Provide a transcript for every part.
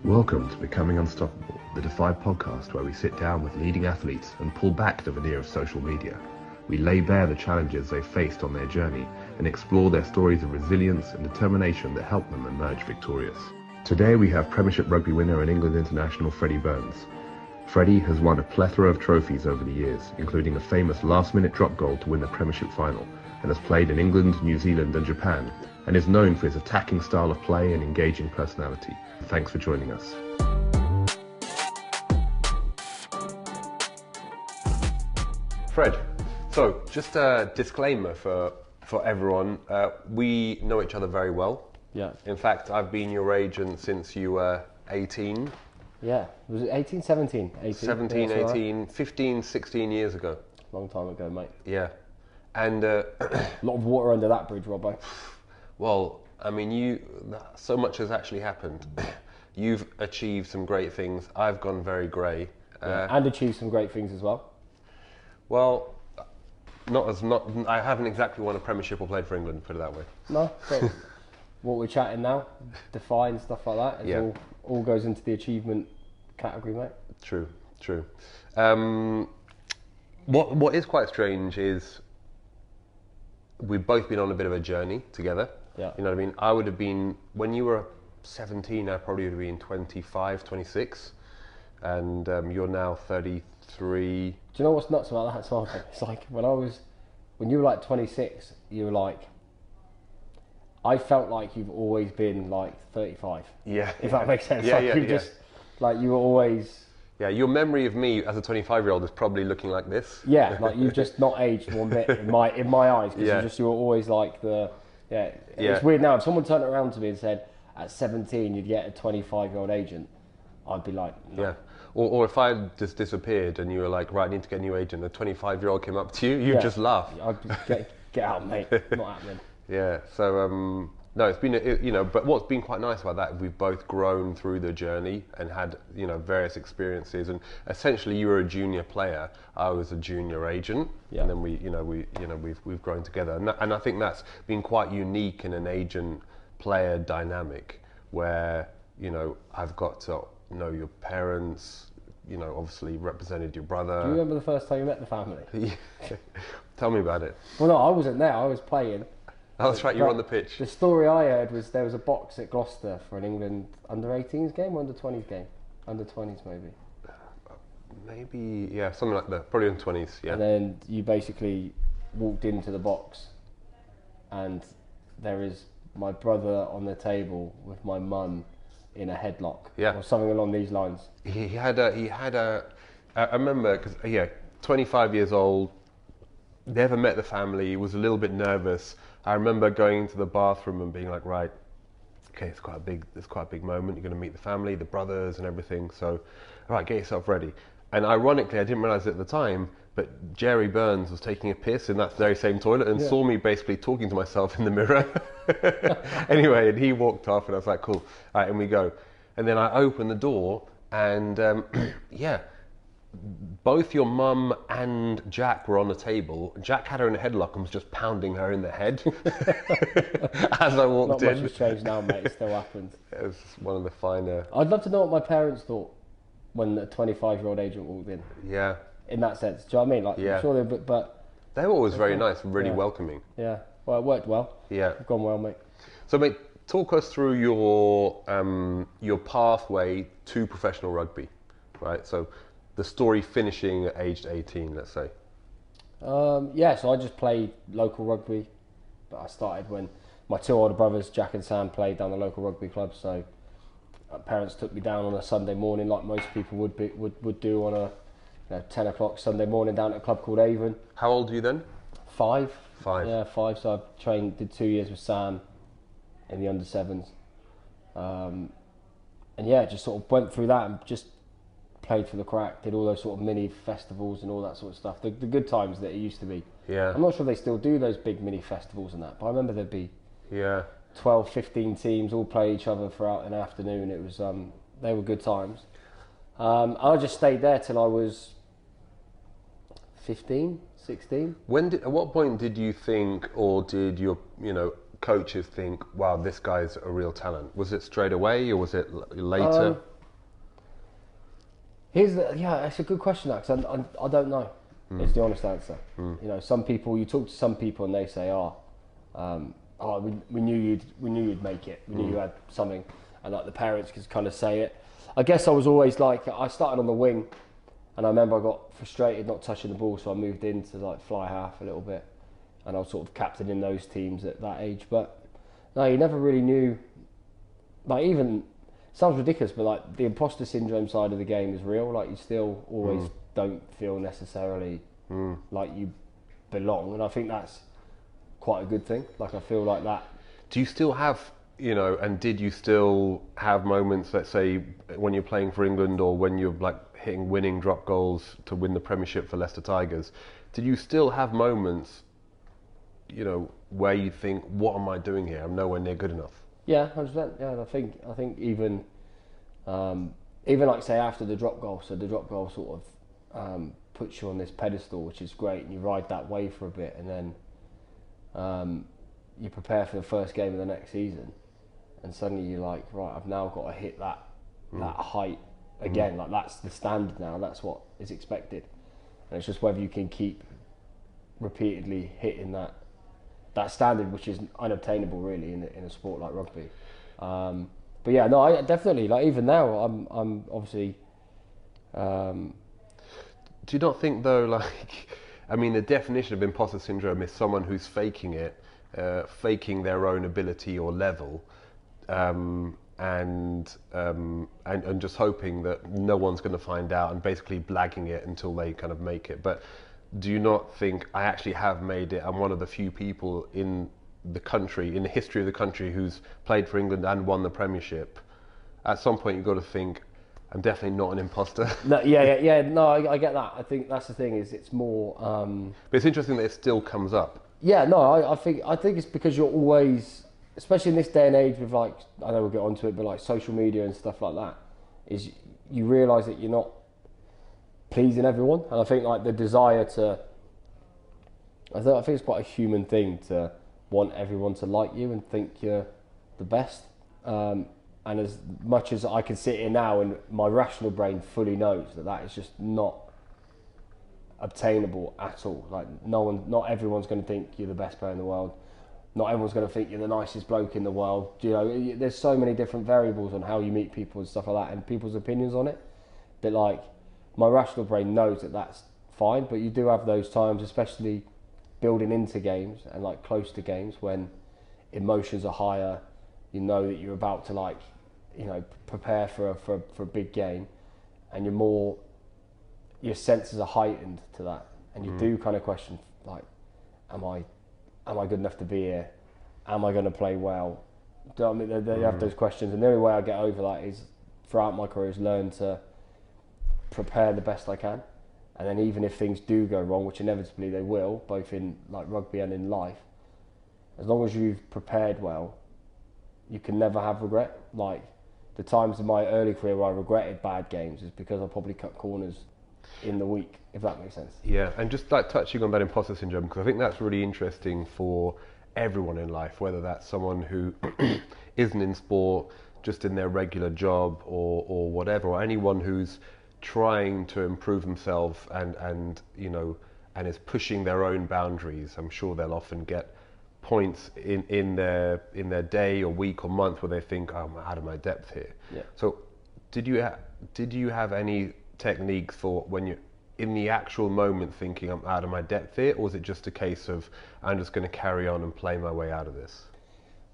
Welcome to Becoming Unstoppable, the Defy podcast where we sit down with leading athletes and pull back the veneer of social media. We lay bare the challenges they faced on their journey and explore their stories of resilience and determination that helped them emerge victorious. Today we have Premiership Rugby winner and England international Freddie Burns. Freddie has won a plethora of trophies over the years, including a famous last-minute drop goal to win the Premiership final, and has played in England, New Zealand and Japan, and is known for his attacking style of play and engaging personality. Thanks for joining us. Fred, so just a disclaimer for everyone. We know each other very well. Yeah. In fact, I've been your agent since you were 18. Yeah. Was it 18, 17? 17, 18, right. 15, 16 years ago. Long time ago, mate. Yeah. And a lot of water under that bridge, Robbo. Well, I mean, so much has actually happened. You've achieved some great things. I've gone very grey. And achieved some great things as well. Well, I haven't exactly won a Premiership or played for England, put it that way. No, but what we're chatting now, Defy and stuff like that, yeah. all goes into the achievement category, mate. True. What is quite strange is we've both been on a bit of a journey together. Yeah. You know what I mean? I would have been, when you were 17, I probably would have been 25, 26. And you're now 33. Do you know what's nuts about that? It's like when you were like 26, you were like, I felt like you've always been like 35. Yeah. If that makes sense. Yeah, Like you were always... Yeah, your memory of me as a 25-year-old is probably looking like this. Yeah, like you've just not aged one bit in my eyes, because you were always like the... Yeah, it's weird now. If someone turned around to me and said, at 17 you'd get a 25-year-old agent, I'd be like, no. Yeah. Or if I just disappeared and you were like, right, I need to get a new agent, a 25-year-old came up to you, you'd just laugh. I'd get out, mate. Not happening. Yeah. So no, it's been but what's been quite nice about that, we've both grown through the journey and had various experiences, and essentially you were a junior player, I was a junior agent, and then we've grown together, and I think that's been quite unique in an agent-player dynamic where I've got to know your parents, obviously represented your brother. Do you remember the first time you met the family? Tell me about it. Well, no, I wasn't there. I was playing. Oh, that's right. You were on the pitch. The story I heard was there was a box at Gloucester for an England under-18s game, or under-20s game, under-20s maybe. Maybe, yeah, something like that. Probably under-20s. Yeah. And then you basically walked into the box, and there is my brother on the table with my mum in a headlock, or something along these lines. He had a. I remember because 25 years old, never met the family, was a little bit nervous. I remember going into the bathroom and being like, right, okay, it's quite a big moment. You're going to meet the family, the brothers, and everything. So, all right, get yourself ready. And ironically, I didn't realise it at the time, but Jerry Burns was taking a piss in that very same toilet and saw me basically talking to myself in the mirror. Anyway, and he walked off, and I was like, cool, all right, and we go. And then I opened the door, and both your mum and Jack were on the table. Jack had her in a headlock and was just pounding her in the head as I walked in. Not much has changed now, mate. It still happens. It was one of the finer... I'd love to know what my parents thought when a 25-year-old agent walked in. Yeah. In that sense. Do you know what I mean? Like, I'm sure but they were always very nice, really welcoming. Yeah. Well, it worked well. Yeah. It's gone well, mate. So, mate, talk us through your pathway to professional rugby, right? So, the story finishing at aged 18, let's say. So I just played local rugby, but I started when my two older brothers, Jack and Sam, played down the local rugby club. So parents took me down on a Sunday morning, like most people would do on a 10 o'clock Sunday morning down at a club called Avon. How old are you then? 5. 5. Yeah, 5. So I did 2 years with Sam in the under 7s, and just sort of went through that and just played for the crack, did all those sort of mini festivals and all that sort of stuff. The good times that it used to be. Yeah. I'm not sure they still do those big mini festivals and that, but I remember there'd be 12, 15 teams all play each other throughout an afternoon. It was they were good times. I just stayed there till I was 15, 16. At what point did you think, or did your coaches think, wow, this guy's a real talent? Was it straight away or was it later? It's a good question, because I don't know. It's the honest answer. You know, you talk to some people and they say, we knew you'd make it. We knew you had something, and like the parents could kind of say it. I guess I was always like, I started on the wing, and I remember I got frustrated not touching the ball, so I moved into like fly half a little bit, and I was sort of captain in those teams at that age. But no, you never really knew. Like, even, sounds ridiculous, but like the imposter syndrome side of the game is real. Like, you still always don't feel necessarily like you belong, and I think that's quite a good thing. Like, I feel like that. Do you still have, and did you still have moments, let's say, when you're playing for England or when you're like hitting winning drop goals to win the Premiership for Leicester Tigers, did you still have moments, where you think, what am I doing here? I'm nowhere near good enough. Yeah, 100%. Yeah, and I think even like, say, after the drop goal, so the drop goal sort of puts you on this pedestal, which is great, and you ride that wave for a bit, and then you prepare for the first game of the next season, and suddenly you're like, right, I've now got to hit that height again. Like, that's the standard now. That's what is expected, and it's just whether you can keep repeatedly hitting that standard, which is unobtainable really in a sport like rugby. But yeah, no, I definitely, like, even now I'm obviously. Do you not think though, like, I mean, the definition of imposter syndrome is someone who's faking it, faking their own ability or level, and just hoping that no one's going to find out, and basically blagging it until they kind of make it. But do you not think, I actually have made it? I'm one of the few people in the country, in the history of the country, who's played for England and won the Premiership. At some point, you've got to think, I'm definitely not an imposter. No, yeah. No, I get that. I think that's the thing, is it's more. But it's interesting that it still comes up. Yeah, no, I think it's because you're always, especially in this day and age with, like, I know we'll get onto it, but like social media and stuff like that, is you realise that you're not pleasing everyone, and I think like the desire to, I think it's quite a human thing to want everyone to like you and think you're the best. And as much as I can sit here now and my rational brain fully knows that is just not obtainable at all. Like, not everyone's going to think you're the best player in the world. Not everyone's going to think you're the nicest bloke in the world. There's so many different variables on how you meet people and stuff like that, and people's opinions on it, that like, my rational brain knows that that's fine, but you do have those times, especially building into games and like close to games, when emotions are higher. You know that you're about to, like, prepare for a big game, and your senses are heightened to that, and you do kind of question, like, am I good enough to be here? Am I going to play well? Do you know what I mean? They have those questions, and the only way I get over that is, throughout my career, is learn to prepare the best I can, and then even if things do go wrong, which inevitably they will, both in like rugby and in life, as long as you've prepared well, you can never have regret. Like, the times in my early career where I regretted bad games is because I probably cut corners in the week, if that makes sense. Yeah, and just like touching on that imposter syndrome, because I think that's really interesting for everyone in life, whether that's someone who isn't in sport, just in their regular job or whatever, or anyone who's trying to improve themselves and is pushing their own boundaries. I'm sure they'll often get points in their day or week or month where they think, oh, I'm out of my depth here. Yeah. So did you have any techniques for when you're in the actual moment thinking, I'm out of my depth here, or was it just a case of, I'm just going to carry on and play my way out of this?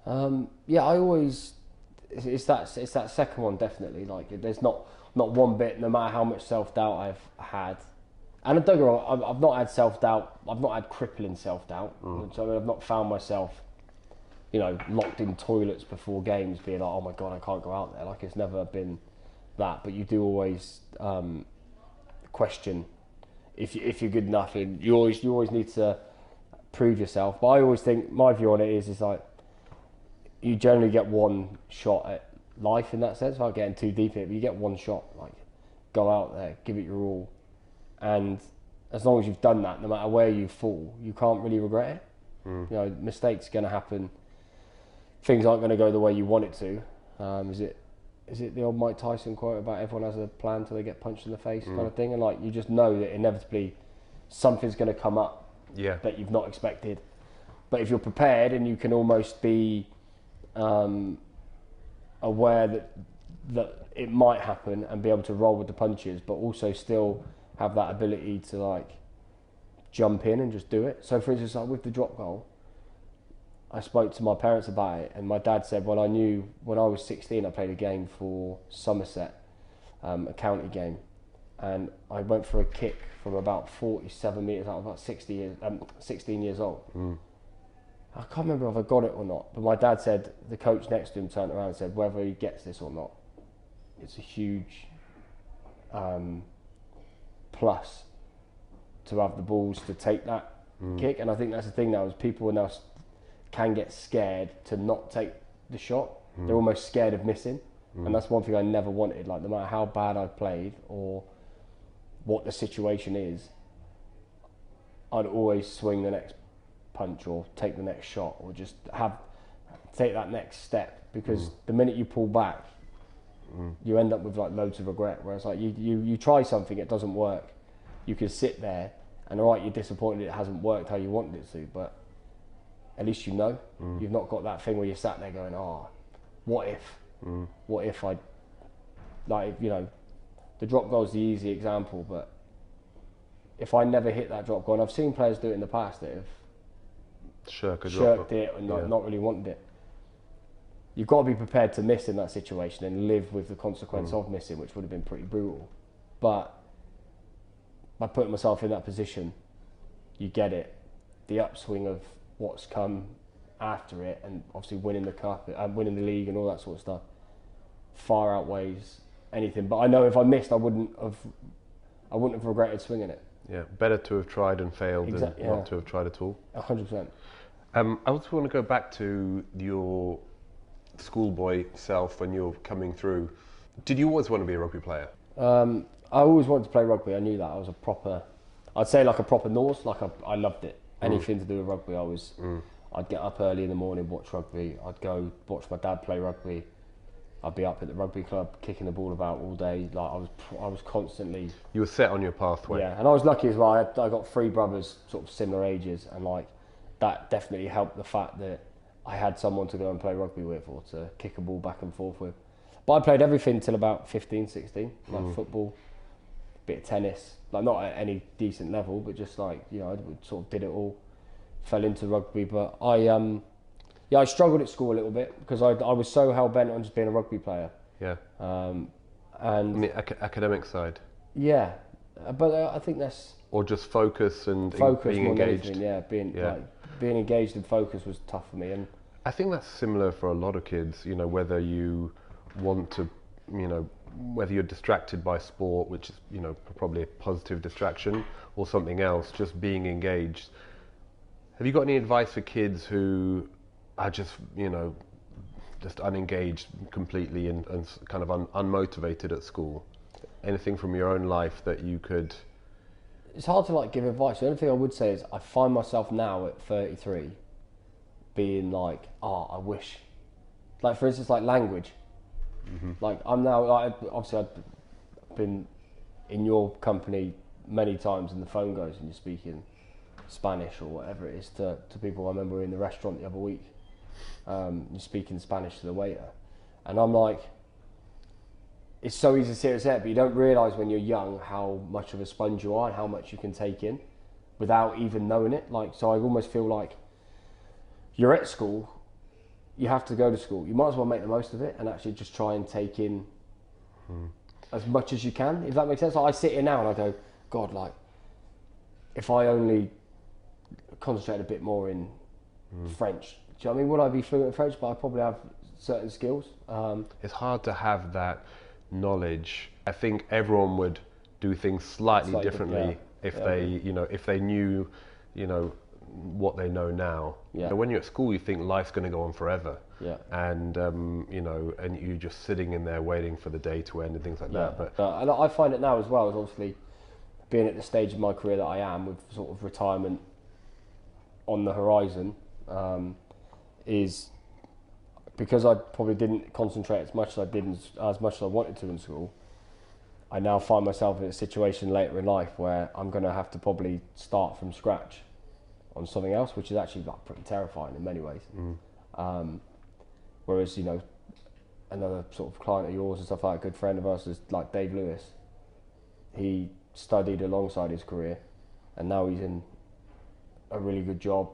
Yeah, I always, it's that second one, definitely. Like, there's not one bit, no matter how much self-doubt I've had. And don't get me wrong, I've not had self-doubt, I've not had crippling self-doubt. So, I mean, I've not found myself, locked in toilets before games being like, oh my God, I can't go out there. Like, it's never been that. But you do always question if you're good enough, and you always need to prove yourself. But I always think, my view on it is like, you generally get one shot at life in that sense, without getting too deep in it, but you get one shot. Like, go out there, give it your all, and as long as you've done that, no matter where you fall, you can't really regret it. Mistakes are going to happen, things aren't going to go the way you want it to. is it the old Mike Tyson quote about everyone has a plan till they get punched in the face kind of thing, and like you just know that inevitably something's going to come up that you've not expected. But if you're prepared and you can almost be aware that it might happen and be able to roll with the punches, but also still have that ability to like jump in and just do it. So for instance, like with the drop goal, I spoke to my parents about it, and my dad said, well, I knew when I was 16 I played a game for Somerset, a county game, and I went for a kick from about 47 metres out, about 16 years old. I can't remember if I got it or not, but my dad said the coach next to him turned around and said, whether he gets this or not, it's a huge plus to have the balls to take that kick. And I think that's the thing now, is people now can get scared to not take the shot. They're almost scared of missing, and that's one thing I never wanted. Like, no matter how bad I played or what the situation is, I'd always swing the next punch or take the next shot, or just take that next step, because the minute you pull back, you end up with like loads of regret. Whereas like you try something, it doesn't work, you can sit there and alright, you're disappointed it hasn't worked how you wanted it to, but at least you know. You've not got that thing where you're sat there going, what if I, like, you know, the drop goal's the easy example, but if I never hit that drop goal, and I've seen players do it in the past that have shirked it and not really wanted it. You've got to be prepared to miss in that situation and live with the consequence of missing, which would have been pretty brutal. But by putting myself in that position, you get it. The upswing of what's come after it, and obviously winning the cup and winning the league and all that sort of stuff, far outweighs anything. But I know if I missed, I wouldn't have regretted swinging it. Yeah, better to have tried and failed than not to have tried at all. 100%. I also want to go back to your schoolboy self when you're coming through. Did you always want to be a rugby player? I always wanted to play rugby. I knew that. I was I'd say like a proper Norse. Like I loved it. Anything to do with rugby, I'd get up early in the morning, watch rugby. I'd go watch my dad play rugby. I'd be up at the rugby club kicking the ball about all day. Like I was constantly. You were set on your pathway. Yeah, and I was lucky as well. I got 3 brothers, sort of similar ages, and like that definitely helped the fact that I had someone to go and play rugby with, or to kick a ball back and forth with. But I played everything till about 15, 16, like football, a bit of tennis, like not at any decent level, but just like, you know, I sort of did it all. Fell into rugby, but I struggled at school a little bit because I was so hell bent on just being a rugby player. Yeah. And I mean, academic side. Yeah, but I think that's. Or just focus and being engaged. Anything, being engaged and focused was tough for me, and I think that's similar for a lot of kids. You know, whether you want to, you know, whether you're distracted by sport, which is, you know, probably a positive distraction, or something else, just being engaged. Have you got any advice for kids who are just, you know, just unengaged completely and kind of unmotivated at school? Anything from your own life that you could... It's hard to like give advice. The only thing I would say is I find myself now at 33 being like, I wish. Like, for instance, like language. Like, I'm now, like, obviously I've been in your company many times and the phone goes and you're speaking Spanish or whatever it is to people. I remember we were in the restaurant the other week, you're speaking Spanish to the waiter, and I'm like, it's so easy to sit and say it, but you don't realise when you're young how much of a sponge you are and how much you can take in without even knowing it. Like, so I almost feel like you're at school, you have to go to school, you might as well make the most of it and actually just try and take in as much as you can, if that makes sense. Like, I sit here now and I go, God, like, if I only concentrated a bit more in French, do you know what I mean? Would I be fluent in French? But I probably have certain skills. It's hard to have that knowledge. I think everyone would do things slightly differently if they knew, you know, what they know now. Yeah. You know, when you're at school, you think life's going to go on forever. Yeah. And you know, and you're just sitting in there waiting for the day to end and things like that. But and I find it now as well, as obviously being at the stage of my career that I am, with sort of retirement on the horizon, is because I probably didn't concentrate as much as I did, as much as I wanted to in school, I now find myself in a situation later in life where I'm going to have to probably start from scratch on something else, which is actually like pretty terrifying in many ways. Whereas, you know, another sort of client of yours and stuff like a good friend of ours is like Dave Lewis. He studied alongside his career, and now he's in a really good job,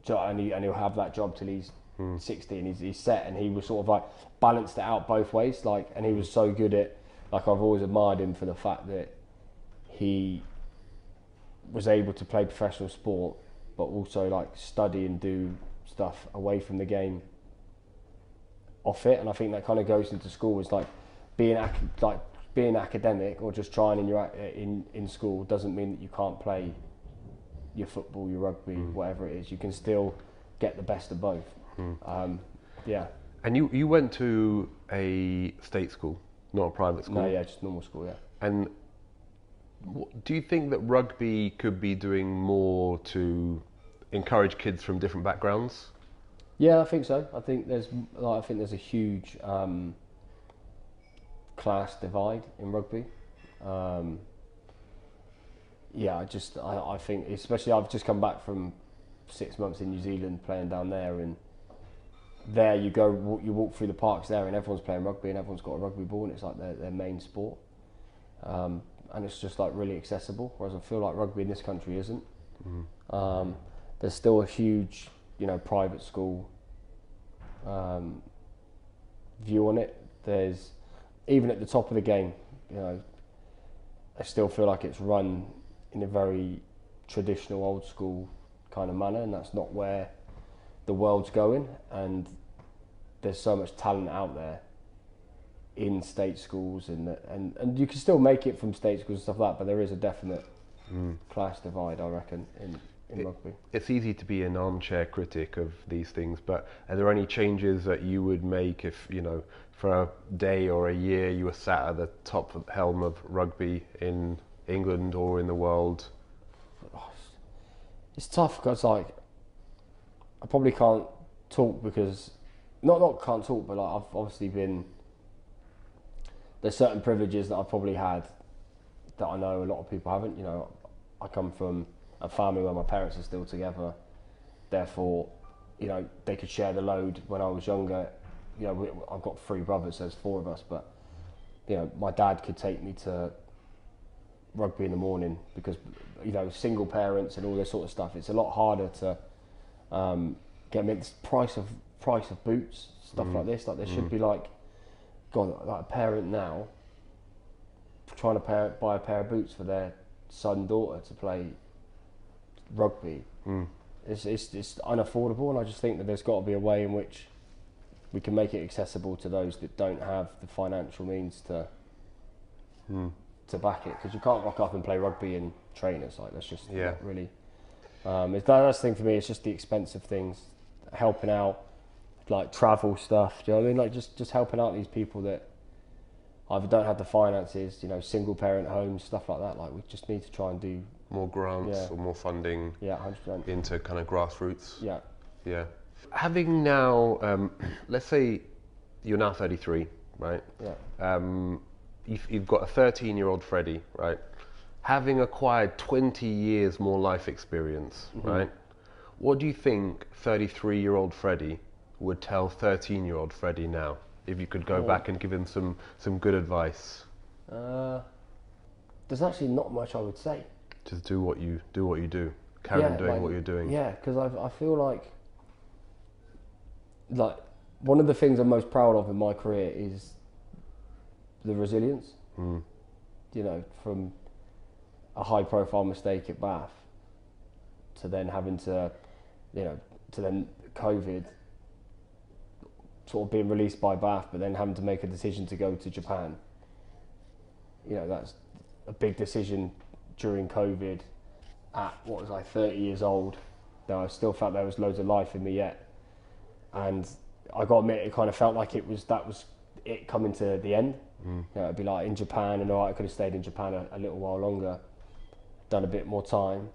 and he'll have that job till he's 60, and he's set. And he was sort of like balanced it out both ways, like, and he was so good at, like, I've always admired him for the fact that he was able to play professional sport, but also like study and do stuff away from the game off it. And I think that kind of goes into school, is like being academic or just trying in school doesn't mean that you can't play your football, your rugby, whatever it is. You can still get the best of both. Yeah. And you went to a state school, not a private school? No, yeah, just normal school, yeah. And do you think that rugby could be doing more to encourage kids from different backgrounds? Yeah, I think so. I think there's a huge class divide in rugby. I think, especially, I've just come back from 6 months in New Zealand playing down there, and there you walk through the parks there, and everyone's playing rugby, and everyone's got a rugby ball, and it's like their main sport, and it's just like really accessible. Whereas I feel like rugby in this country isn't. There's still a huge, you know, private school view on it. There's, even at the top of the game, you know, I still feel like it's run in a very traditional, old school kind of manner, and that's not where the world's going. And there's so much talent out there in state schools, and you can still make it from state schools and stuff like that, but there is a definite class divide, I reckon, in rugby. It's easy to be an armchair critic of these things, but are there any changes that you would make if, you know, for a day or a year you were sat at the top of the helm of rugby in England or in the world? It's tough because, like, I probably can't talk because, not can't talk, but like, I've obviously been, there's certain privileges that I've probably had that I know a lot of people haven't. You know, I come from a family where my parents are still together, therefore, you know, they could share the load when I was younger. You know, I've got 3 brothers, so there's 4 of us, but, you know, my dad could take me to rugby in the morning because, you know, single parents and all this sort of stuff. It's a lot harder to get me. This price of boots, stuff like this. Like, there should be like, God, like a parent now trying to buy a pair of boots for their son, daughter to play rugby. It's unaffordable, and I just think that there's got to be a way in which we can make it accessible to those that don't have the financial means to back it, because you can't rock up and play rugby in trainers. Like, that's just not really. That's the thing for me. It's just the expensive things, helping out, like travel stuff. Do you know what I mean? Like just helping out these people that either don't have the finances. You know, single parent homes, stuff like that. Like, we just need to try and do more grants or more funding. Yeah, 100%. Into kind of grassroots. Yeah. Yeah. Having now, let's say you're now 33, right? Yeah. You've got a 13-year-old Freddie, right? Having acquired 20 years more life experience, right? What do you think 33-year-old Freddie would tell 13-year-old Freddie now, if you could go back and give him some good advice? There's actually not much I would say. Just do what you do. Carry on doing what you're doing. Yeah, because I feel like one of the things I'm most proud of in my career is the resilience. You know, from a high profile mistake at Bath to then having to, you know, to then COVID, sort of being released by Bath, but then having to make a decision to go to Japan. You know, that's a big decision during COVID at, 30 years old. Now, I still felt there was loads of life in me yet. And I got to admit, it kind of felt like that was it coming to the end. You know, it'd be like in Japan, and I could have stayed in Japan a little while longer, done a bit more time,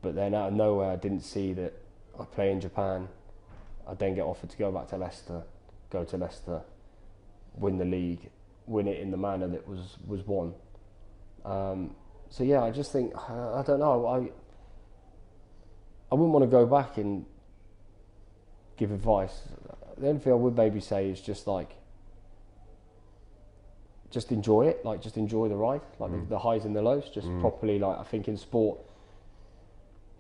but then out of nowhere I didn't see that I play in Japan I'd then get offered to go back to Leicester, go to Leicester, win the league, win it in the manner that was won. So yeah, I just think, I don't know, I wouldn't want to go back and give advice. The only thing I would maybe say is just enjoy it, just enjoy the ride, the highs and the lows, just properly. I think in sport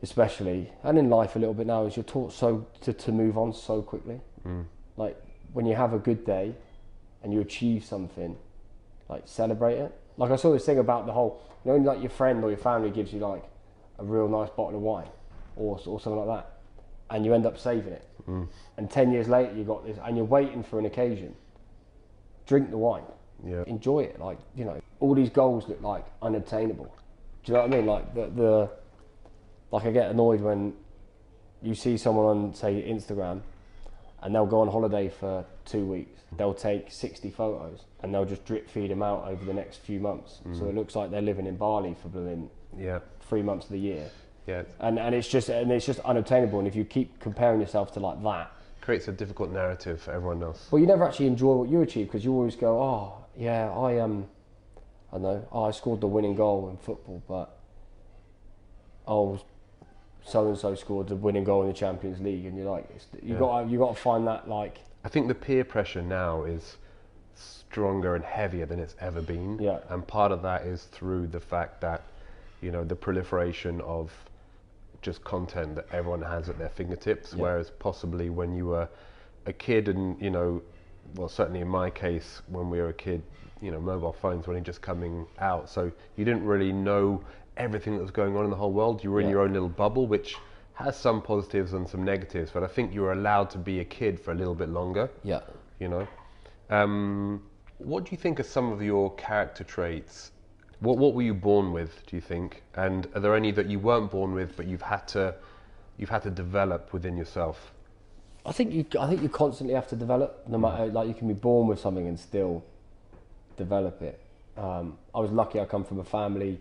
especially, and in life a little bit now, is you're taught to move on so quickly. When you have a good day and you achieve something, celebrate it. I saw this thing about the whole, your friend or your family gives you a real nice bottle of wine or something like that, and you end up saving it, and 10 years later you got this and you're waiting for an occasion. Drink the wine. Yeah. Enjoy it. All these goals look unobtainable. Do you know what I mean? I get annoyed when you see someone on, say, Instagram, and they'll go on holiday for 2 weeks. They'll take 60 photos and they'll just drip feed them out over the next few months. So it looks like they're living in Bali for 3 months of the year. Yeah. And it's just unobtainable. And if you keep comparing yourself to that, creates a difficult narrative for everyone else. Well, you never actually enjoy what you achieve, because you always go, oh yeah, I scored the winning goal in football, but so and so scored the winning goal in the Champions League, and you're you got to find that I think the peer pressure now is stronger and heavier than it's ever been. Yeah. And part of that is through the fact that, the proliferation of just content that everyone has at their fingertips, whereas possibly when you were a kid and, well, certainly in my case, when we were a kid, mobile phones were only just coming out, so you didn't really know everything that was going on in the whole world. You were in your own little bubble, which has some positives and some negatives, but I think you were allowed to be a kid for a little bit longer. Yeah. What do you think are some of your character traits? What were you born with, do you think? And are there any that you weren't born with, but you've had to develop within yourself? I think you constantly have to develop, no matter, you can be born with something and still develop it. I was lucky. I come from a family,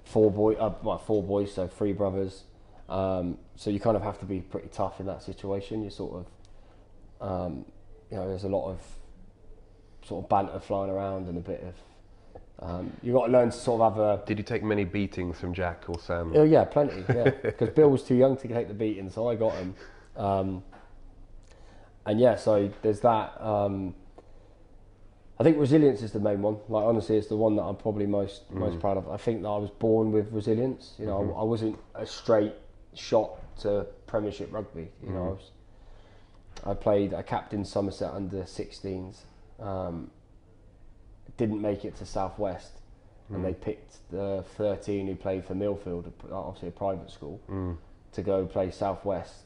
four boys, so 3 brothers. So you kind of have to be pretty tough in that situation. You sort of, there's a lot of sort of banter flying around and a bit of, you got to learn to sort of have a... Did you take many beatings from Jack or Sam? Oh yeah, plenty, yeah. Because Bill was too young to take the beating, so I got him. And yeah, so there's that. I think resilience is the main one. Honestly, it's the one that I'm probably most proud of. I think that I was born with resilience. I wasn't a straight shot to Premiership Rugby. I captained Somerset under 16s. Didn't make it to South West, and they picked the 13 who played for Millfield, obviously a private school, to go play South West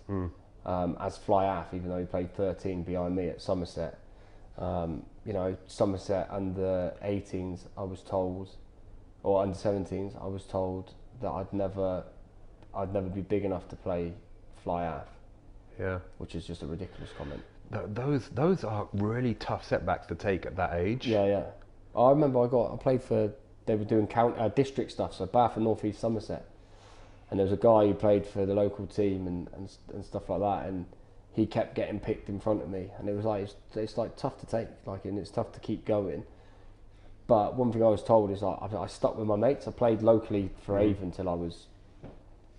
as fly half, even though he played 13 behind me at Somerset. Somerset under 18s, I was told, or under 17s, I was told that I'd never be big enough to play fly half. Yeah. Which is just a ridiculous comment. Those are really tough setbacks to take at that age. Yeah. I remember I played for, they were doing district stuff, so Bath and North East Somerset, and there was a guy who played for the local team and stuff like that, and he kept getting picked in front of me, and it was it's tough to take, and it's tough to keep going. But one thing I was told is I stuck with my mates. I played locally for Avon till I was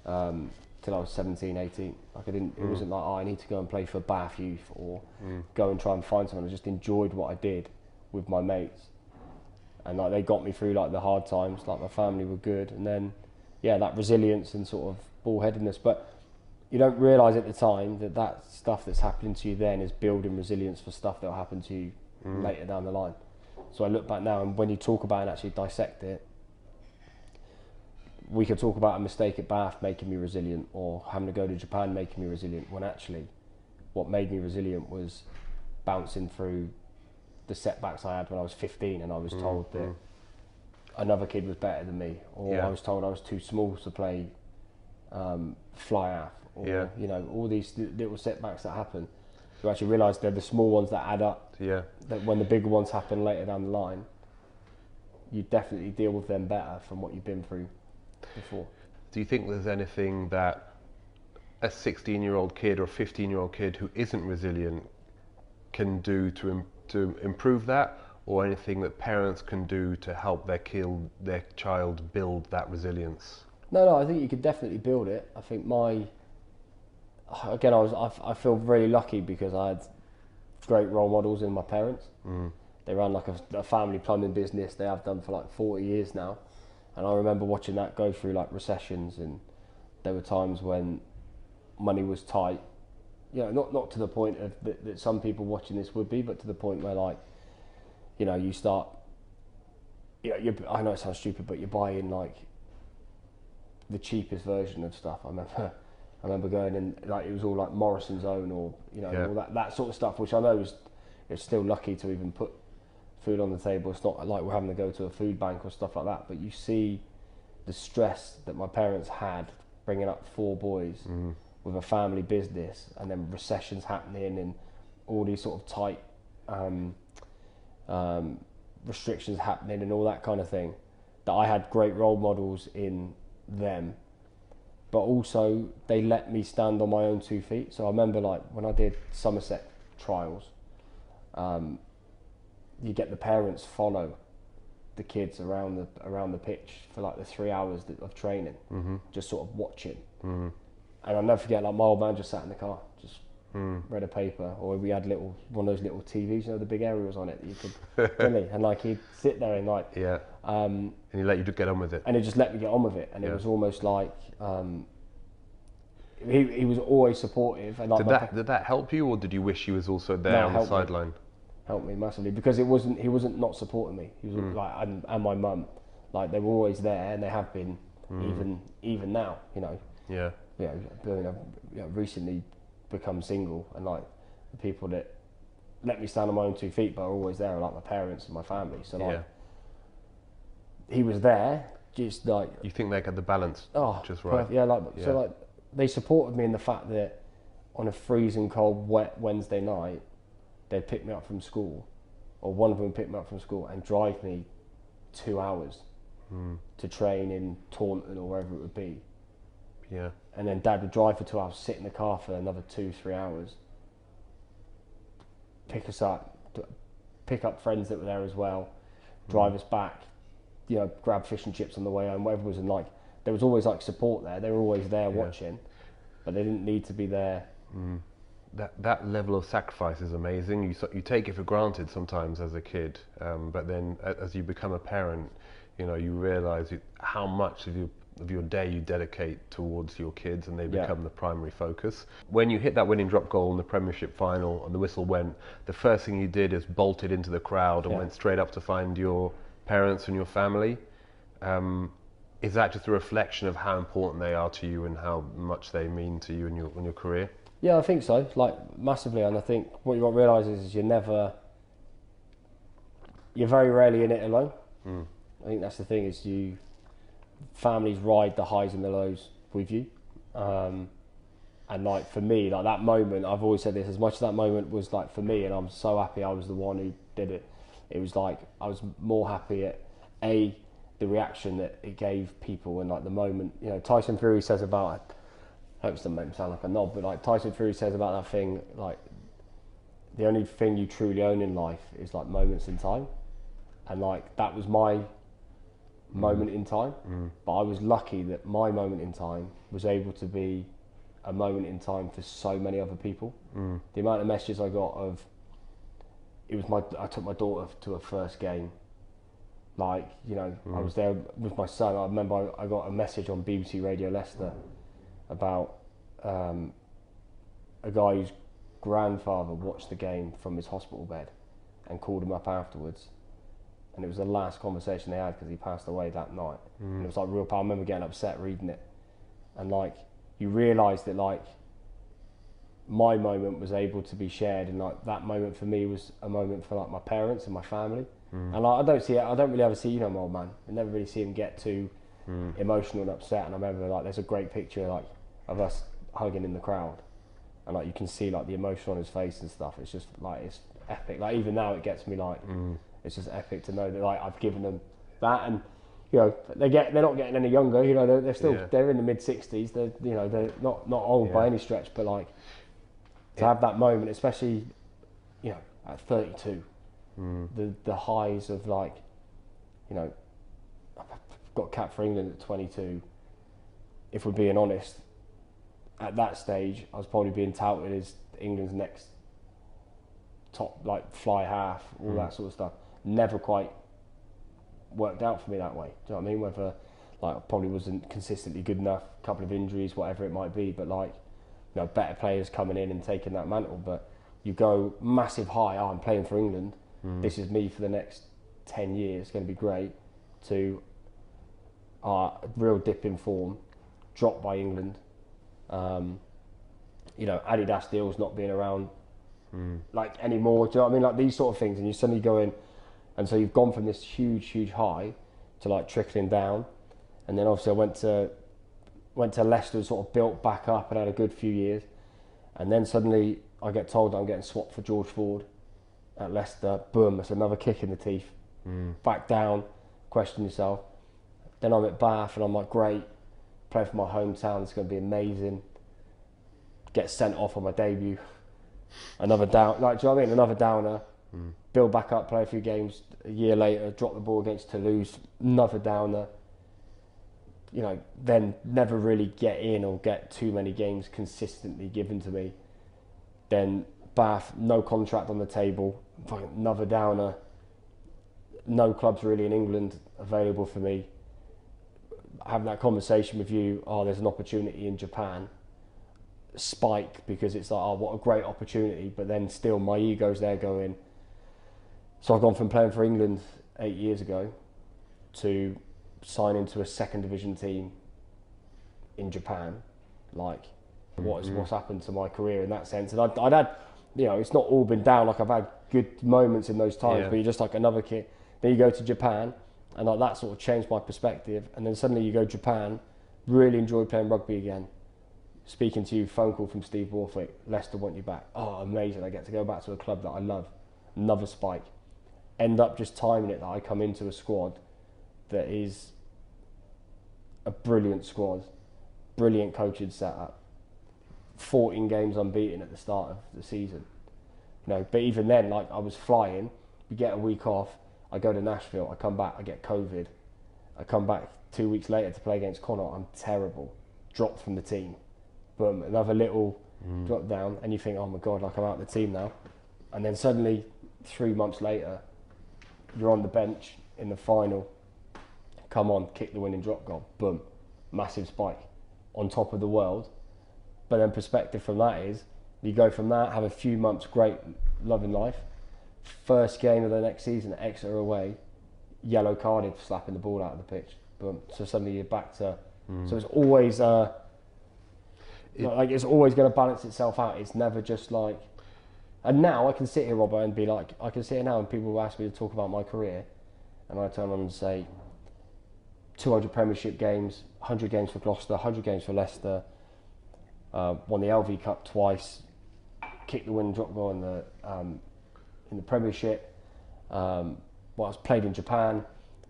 17, 18. It wasn't I need to go and play for Bath Youth or go and try and find someone. I just enjoyed what I did with my mates, and they got me through the hard times. My family were good, and then that resilience and sort of bullheadedness. But you don't realise at the time that stuff that's happening to you then is building resilience for stuff that will happen to you later down the line. So I look back now, and when you talk about it and actually dissect it, we could talk about a mistake at Bath making me resilient, or having to go to Japan making me resilient, when actually what made me resilient was bouncing through the setbacks I had when I was 15, and I was told that another kid was better than me, or I was told I was too small to play fly half, or all these little setbacks that happen. You actually realise they're the small ones that add up. Yeah. That when the bigger ones happen later down the line, you definitely deal with them better from what you've been through before. Do you think there's anything that a 16-year-old kid or a 15-year-old kid who isn't resilient can do to improve that, or anything that parents can do to help their child build that resilience? No, I think you could definitely build it. I think I feel really lucky because I had great role models in my parents. They run like a family plumbing business. They have done for like 40 years now. And I remember watching that go through like recessions, and there were times when money was tight. You know, not to the point of that some people watching this would be, but to the point where, like, you know, you start, I know it sounds stupid, but you're buying like the cheapest version of stuff. I remember going in, like, it was all like Morrison's Own, or, you know, all that sort of stuff, which I know it's still lucky to even put food on the table. It's not like we're having to go to a food bank or stuff like that, but you see the stress that my parents had bringing up 4 boys with a family business, and then recessions happening and all these sort of tight restrictions happening and all that kind of thing, that I had great role models in them, but also they let me stand on my own 2 feet. So I remember, like, when I did Somerset trials, you get the parents follow the kids around the pitch for like the 3 hours of training, just sort of watching. And I'll never forget, like, my old man just sat in the car, just read a paper, or we had one of those little TVs, you know, the big aerials on it that you could really, and like he'd sit there and like and he let you get on with it, and he just let me get on with it, and it was almost like he was always supportive. And like, did that help you, or did you wish he was also there on the sideline? Helped me massively, because he wasn't not supporting me. He was like, and my mum, like, they were always there, and they have been even now, you know. Recently become single, and like the people that let me stand on my own 2 feet but are always there are like my parents and my family. So like he was there, just like, you think they got the balance just right? So like they supported me in the fact that on a freezing cold wet Wednesday night they'd pick me up from school, or one of them would pick me up from school and drive me 2 hours to train in Taunton or wherever it would be. And then Dad would drive for 2 hours, sit in the car for another 2-3 hours, pick us up, pick up friends that were there as well, drive us back, you know, grab fish and chips on the way home, whatever was. And like, there was always like support there. They were always there watching, but they didn't need to be there. That level of sacrifice is amazing. You take it for granted sometimes as a kid, but then as you become a parent, you know, you realise how much of your day you dedicate towards your kids, and they become the primary focus. When you hit that winning drop goal in the Premiership final and the whistle went, the first thing you did is bolted into the crowd and went straight up to find your parents and your family. Is that just a reflection of how important they are to you and how much they mean to you in your career? Yeah, I think so, like, massively. And I think what you got to realise is you're very rarely in it alone. I think that's the thing, is families ride the highs and the lows with you, and like, for me, like, that moment, I've always said this, as much as that moment was like for me, and I'm so happy I was the one who did it, it was like I was more happy at the reaction that it gave people, and like the moment, you know, Tyson Fury says about, I hope it doesn't make me sound like a knob, but like Tyson Fury says about that thing, like, the only thing you truly own in life is like moments in time, and like that was my moment in time, but I was lucky that my moment in time was able to be a moment in time for so many other people. The amount of messages I got of, I took my daughter to her first game, like, you know, I was there with my son. I remember I got a message on BBC Radio Leicester about a guy whose grandfather watched the game from his hospital bed and called him up afterwards, and it was the last conversation they had because he passed away that night. And it was like real power. I remember getting upset reading it, and like, you realise that like my moment was able to be shared, and like that moment for me was a moment for like my parents and my family. And like, I don't really ever see, you know, my old man, I never really see him get too emotional and upset. And I remember, like, there's a great picture like of us hugging in the crowd, and like you can see like the emotion on his face and stuff. It's just like, it's epic. Like, even now it gets me, like, it's just epic to know that like I've given them that. And you know, they're not getting any younger. You know, they're still they're in the mid-60s. They're not old by any stretch. But like to have that moment, especially at 32, the highs of like, I've got cap for England at 22. If we're being honest, at that stage, I was probably being touted as England's next top, like fly half, all that sort of stuff. Never quite worked out for me that way. Do you know what I mean? Whether like I probably wasn't consistently good enough, a couple of injuries, whatever it might be, but like better players coming in and taking that mantle. But you go massive high, I'm playing for England, this is me for the next 10 years, it's going to be great, to real dip in form, dropped by England, Adidas deals not being around like anymore, do you know what I mean? Like these sort of things, and you suddenly go in. And so you've gone from this huge high to like trickling down, and then obviously I went to Leicester, sort of built back up and had a good few years, and then suddenly I get told that I'm getting swapped for George Ford at Leicester. Boom! It's another kick in the teeth. Back down, question yourself. Then I'm at Bath and I'm like, great, play for my hometown. It's going to be amazing. Get sent off on my debut. Another down, like do you know what I mean? Another downer. Build back up, play a few games. A year later, drop the ball against Toulouse, another downer. Then never really get in or get too many games consistently given to me. Then Bath, no contract on the table, another downer. No clubs really in England available for me. Having that conversation with you, there's an opportunity in Japan. Spike, because it's like, what a great opportunity, but then still my ego's there going. So I've gone from playing for England 8 years ago to signing to a second division team in Japan. Like, what's happened to my career in that sense? And I'd had, it's not all been down. Like I've had good moments in those times, but you're just like another kid. Then you go to Japan, and like that sort of changed my perspective. And then suddenly you go to Japan, really enjoy playing rugby again. Speaking to you, phone call from Steve Borthwick, Leicester want you back. Oh, amazing! I get to go back to a club that I love. Another spike. End up just timing it that I come into a squad that is a brilliant squad, brilliant coaching setup, 14 games unbeaten at the start of the season. But even then, like I was flying, we get a week off, I go to Nashville, I come back, I get COVID. I come back 2 weeks later to play against Connacht, I'm terrible. Dropped from the team. Boom, another little drop down, and you think, oh my God, like I'm out of the team now. And then suddenly, 3 months later, you're on the bench in the final. Come on, kick the winning drop goal. Boom. Massive spike. On top of the world. But then perspective from that is, you go from that, have a few months great loving life. First game of the next season, Exeter away, yellow carded for slapping the ball out of the pitch. Boom. So suddenly you're back to... So it's always... it's always going to balance itself out. It's never just like... And now I can sit here, Robbo, and be like, I can sit here now and people will ask me to talk about my career, and I turn on and say 200 Premiership games, 100 games for Gloucester, 100 games for Leicester, won the LV Cup twice, kicked the winning drop goal in the Premiership, I was played in Japan,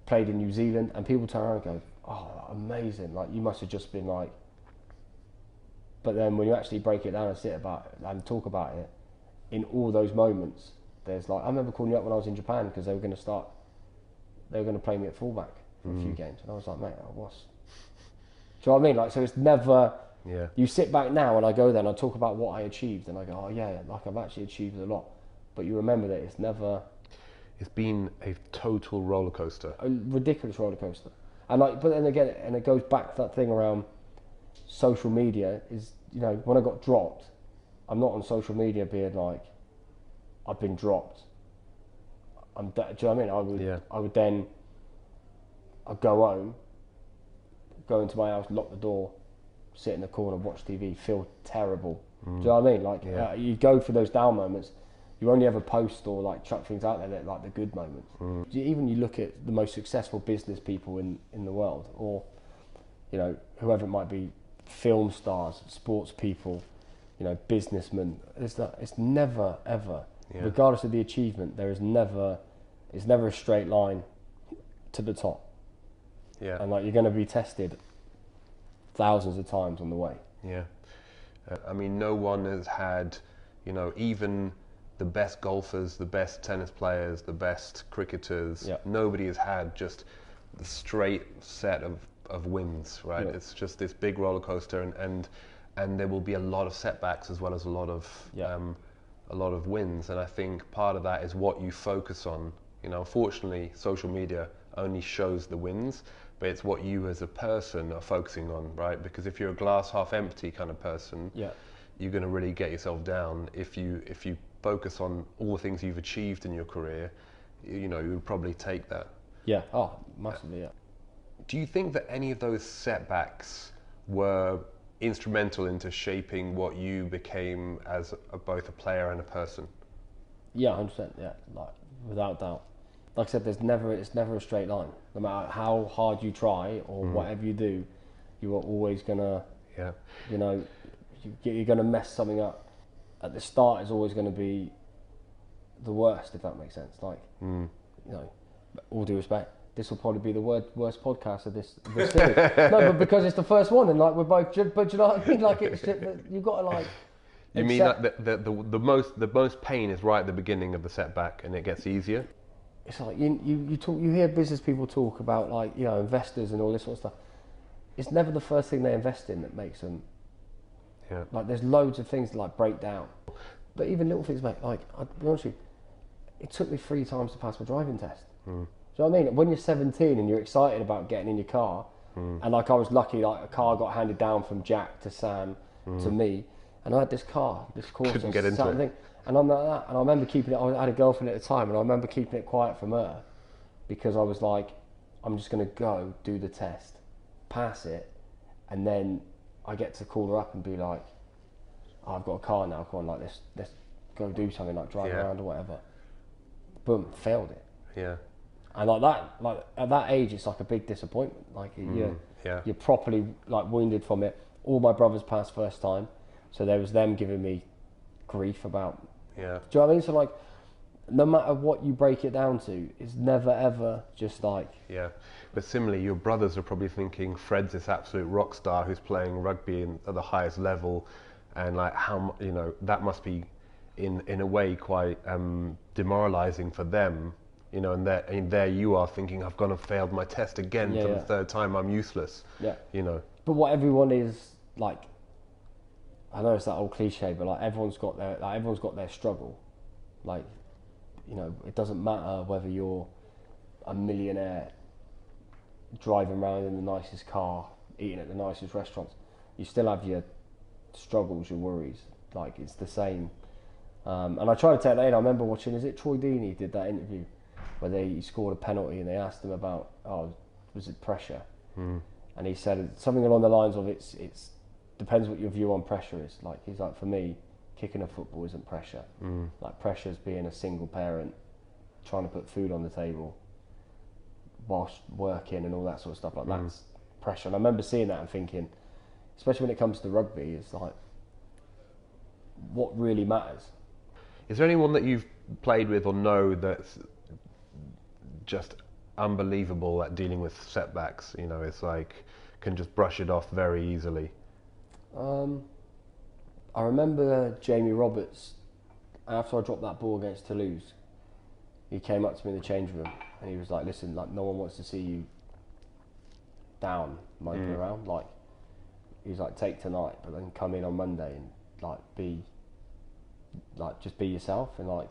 played in New Zealand, and people turn around and go, oh, amazing, like you must have just been like... But then when you actually break it down and sit about it and talk about it, in all those moments, there's like, I remember calling you up when I was in Japan because they were going to play me at fullback for a few games, and I was like, mate, I was. Do you know what I mean? Like, so it's never. You sit back now, and I go there and I talk about what I achieved, and I go, oh yeah, like I've actually achieved a lot, but you remember that it's never. It's been a total roller coaster. A ridiculous roller coaster, and like, but then again, and it goes back to that thing around social media. Is when I got dropped. I'm not on social media being like, I've been dropped. Do you know what I mean? I would then, I'd go home, go into my house, lock the door, sit in the corner, watch TV, feel terrible. Do you know what I mean? Like you go for those down moments, you only ever post or like chuck things out there that like the good moments. Even you look at the most successful business people in the world, or whoever it might be, film stars, sports people, businessmen. It's never ever, regardless of the achievement, it's never a straight line to the top. Yeah. And like you're going to be tested thousands of times on the way. Yeah. I mean, no one has had, you know, even the best golfers, the best tennis players, the best cricketers, nobody has had just the straight set of wins, right? Yeah. It's just this big roller coaster, and there will be a lot of setbacks as well as a lot of wins. And I think part of that is what you focus on. You know, unfortunately, social media only shows the wins, but it's what you as a person are focusing on, right? Because if you're a glass half empty kind of person, you're going to really get yourself down. If you focus on all the things you've achieved in your career, you know, you would probably take that. Yeah. Oh, massively. Yeah. Do you think that any of those setbacks were instrumental into shaping what you became as both a player and a person? Yeah, 100%. Yeah, like without doubt. Like I said, it's never a straight line. No matter how hard you try or whatever you do, you are always gonna, you know, you're gonna mess something up. At the start, is always going to be the worst, if that makes sense. Like, you know, all due respect, this will probably be the worst podcast of this series. No, but because it's the first one, and like we're both, but you know what I mean? Like, it's just, you've got to like. You mean that the most pain is right at the beginning of the setback, and it gets easier? It's like you hear business people talk about, like, you know, investors and all this sort of stuff. It's never the first thing they invest in that makes them. Yeah. Like, there's loads of things to like break down, but even little things, mate. Like, I'll be honest with you, it took me 3 times to pass my driving test. Do you know what I mean? When you're 17 and you're excited about getting in your car, and like I was lucky, like a car got handed down from Jack to Sam to me, and I had this car, this Corsa, couldn't get into it. And I'm like that, and I remember keeping it. I had a girlfriend at the time, and I remember keeping it quiet from her because I was like, I'm just going to go do the test, pass it, and then I get to call her up and be like, oh, I've got a car now, come on, like let's go do something, like drive around or whatever. Boom, failed it. Yeah. And like that, like at that age, it's like a big disappointment. Like you're properly like wounded from it. All my brothers passed first time, so there was them giving me grief about. Yeah. Do you know what I mean? So like, no matter what you break it down to, it's never ever just like. Yeah, but similarly, your brothers are probably thinking Fred's this absolute rock star who's playing rugby at the highest level, and like how, you know, that must be in a way quite demoralizing for them, you know, and there you are thinking, I've gone and failed my test again for the third time, I'm useless. Yeah. You know. But what everyone is like, I know it's that old cliche, but like everyone's got their struggle. Like, you know, it doesn't matter whether you're a millionaire driving around in the nicest car, eating at the nicest restaurants. You still have your struggles, your worries. Like, it's the same. And I try to take that in. I remember watching, is it Troy Deeney did that interview where he scored a penalty and they asked him about, was it pressure? And he said something along the lines of, it's depends what your view on pressure is. Like, he's like, for me, kicking a football isn't pressure. Like, pressure's being a single parent trying to put food on the table whilst working and all that sort of stuff. Like, that's pressure. And I remember seeing that and thinking, especially when it comes to rugby, it's like, what really matters? Is there anyone that you've played with or know that's just unbelievable at dealing with setbacks? You know, it's like, can just brush it off very easily. I remember Jamie Roberts, after I dropped that ball against Toulouse, he came up to me in the change room and he was like, listen, like, no one wants to see you down, moping around. Like, he's like, take tonight, but then come in on Monday and just be yourself, and like,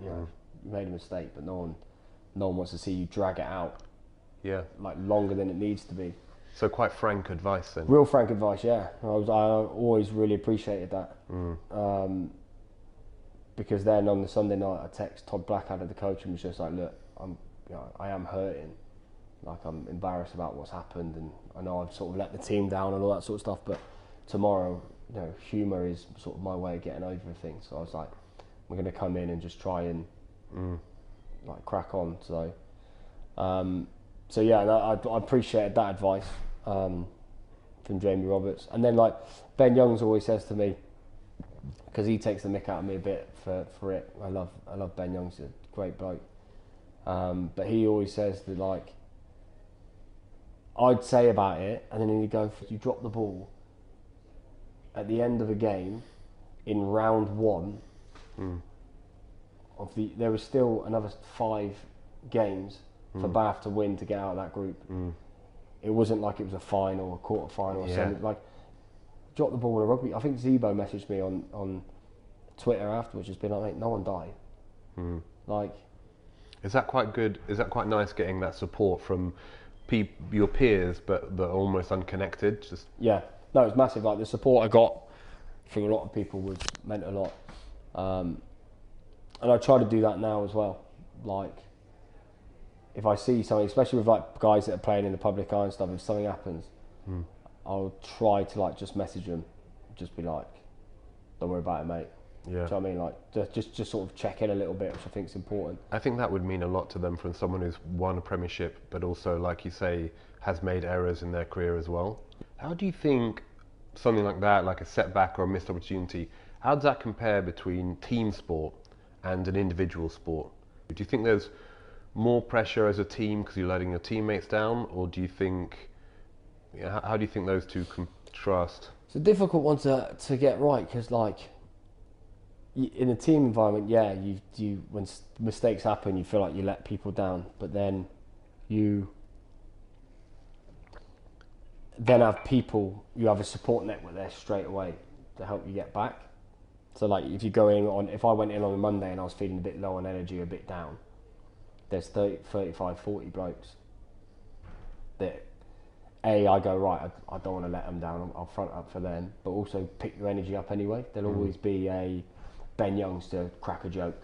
you know, you made a mistake, but no one wants to see you drag it out. Yeah. Like, longer than it needs to be. So quite frank advice then. Real frank advice, yeah. I always really appreciated that. Because then on the Sunday night, I text Todd Blackadder, the coach, and was just like, look, I am hurting. Like, I'm embarrassed about what's happened, and I know I've sort of let the team down and all that sort of stuff, but tomorrow, you know, humour is sort of my way of getting over things. So I was like, we're going to come in and just try and like crack on. So yeah, and I appreciated that advice from Jamie Roberts. And then like Ben Youngs always says to me, because he takes the mick out of me a bit for it. I love Ben Youngs, a great bloke. But he always says that, like, I'd say about it, and then you go, you drop the ball at the end of a game in round 1 of there was still another 5 games for Bath to win to get out of that group. It wasn't like it was a final, a quarter final, or something. Like, drop the ball in a rugby. I think Zebo messaged me on Twitter afterwards, just being like, mate, no one died. Like, is that quite good? Is that quite nice getting that support from your peers, but they're almost unconnected? Just no, it was massive. Like, the support I got from a lot of people meant a lot, and I try to do that now as well. Like, if I see something, especially with like guys that are playing in the public eye and stuff, if something happens, I'll try to like just message them, just be like, don't worry about it, mate. Do you know what I mean? Like, just sort of check in a little bit, which I think is important. I think that would mean a lot to them from someone who's won a premiership, but also, like you say, has made errors in their career as well. How do you think something like that, like a setback or a missed opportunity, how does that compare between team sport and an individual sport? Do you think there's more pressure as a team because you're letting your teammates down, or do you think, how do you think those two contrast? It's a difficult one to get right, because like, in a team environment, you when mistakes happen, you feel like you let people down, but then you have people, you have a support network there straight away to help you get back. So like, if I went in on a Monday and I was feeling a bit low on energy, a bit down, there's 30, 35, 40 blokes that I go, right, I don't want to let them down, I'll front up for them, but also pick your energy up anyway. There'll always be a Ben Youngs to crack a joke,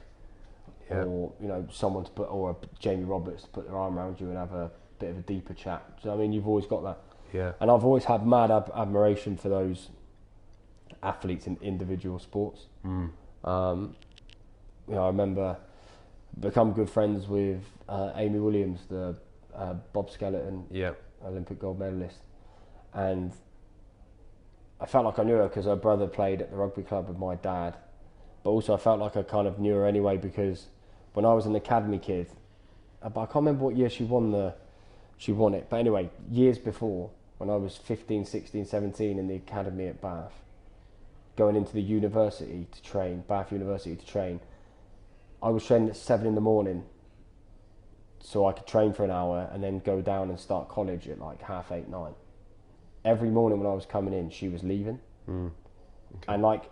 or someone to put, or a Jamie Roberts to put their arm around you and have a bit of a deeper chat. So I mean, you've always got that. And I've always had mad admiration for those athletes in individual sports. I remember become good friends with Amy Williams, the Bob Skeleton Olympic gold medalist, and I felt like I knew her because her brother played at the rugby club with my dad. But also I felt like I kind of knew her anyway, because when I was an academy kid, but I can't remember what year she won it. But anyway, years before, when I was 15, 16, 17 in the academy at Bath, going into the university to train, Bath University to train, I was training at 7 in the morning so I could train for an hour and then go down and start college at like 8:30, 9. Every morning when I was coming in, she was leaving. And like,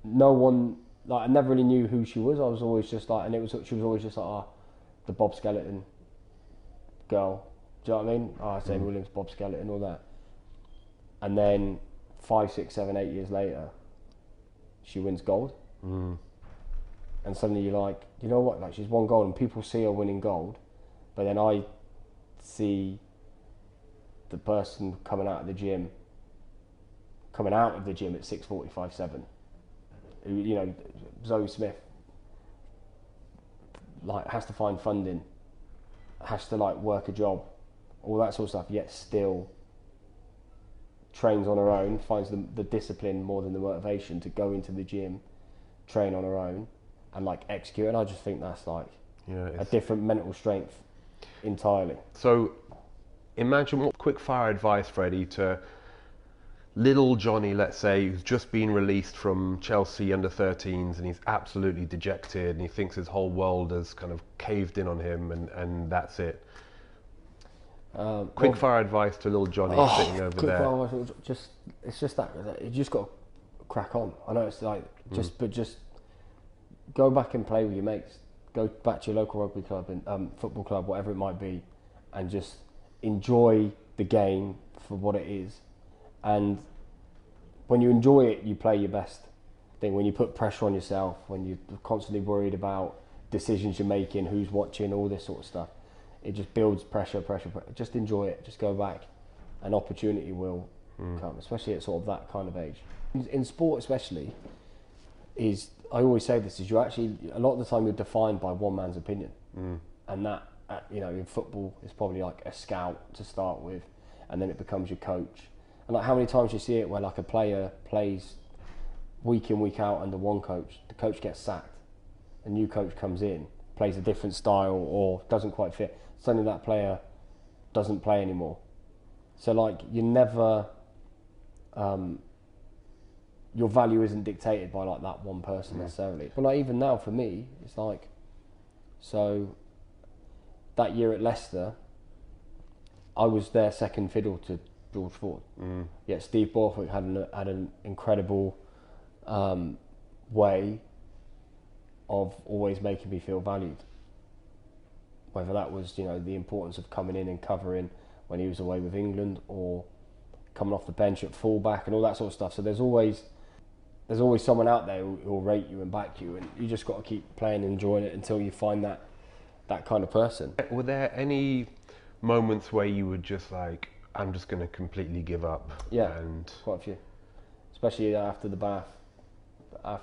no one, like, I never really knew who she was. I was always just like, she was always just like, the Bob Skeleton girl. Do you know what I mean? Amy Williams, Bob Skeleton, all that. And then 5, 6, 7, 8 years later, she wins gold. And suddenly you're like, you know what? Like, she's won gold, and people see her winning gold, but then I see the person coming out of the gym at 6:45, 7. Zoe Smith, like, has to find funding, has to like work a job, all that sort of stuff, yet still trains on her own, finds the discipline more than the motivation to go into the gym, train on her own, and like execute. And I just think that's like a different mental strength entirely. So imagine what quick fire advice, Freddie, to little Johnny, let's say, who's just been released from Chelsea under 13s, and he's absolutely dejected, and he thinks his whole world has kind of caved in on him, and that's it. Quick fire advice to little Johnny sitting over there. It's just that you just got to crack on. I know it's like but just go back and play with your mates. Go back to your local rugby club and football club, whatever it might be, and just enjoy the game for what it is. And when you enjoy it, you play your best thing. When you put pressure on yourself, when you're constantly worried about decisions you're making, who's watching, all this sort of stuff, it just builds pressure. Just enjoy it. Just go back. An opportunity will come, especially at sort of that kind of age. In sport especially, I always say this, is you're actually, a lot of the time you're defined by one man's opinion. And that, in football, is probably like a scout to start with, and then it becomes your coach. And like, how many times you see it where like a player plays week in, week out under one coach, the coach gets sacked, a new coach comes in, plays a different style or doesn't quite fit, suddenly that player doesn't play anymore. So like you never, your value isn't dictated by like that one person necessarily. But like even now for me, it's like, so that year at Leicester, I was their second fiddle to George Ford. Yet Steve Borthwick had an incredible way of always making me feel valued. Whether that was, you know, the importance of coming in and covering when he was away with England, or coming off the bench at fullback and all that sort of stuff. So there's always someone out there who will rate you and back you, and you just got to keep playing and enjoying it until you find that kind of person. Were there any moments where you were just like, I'm just going to completely give up? Yeah, and quite a few. Especially after Bath. Yeah.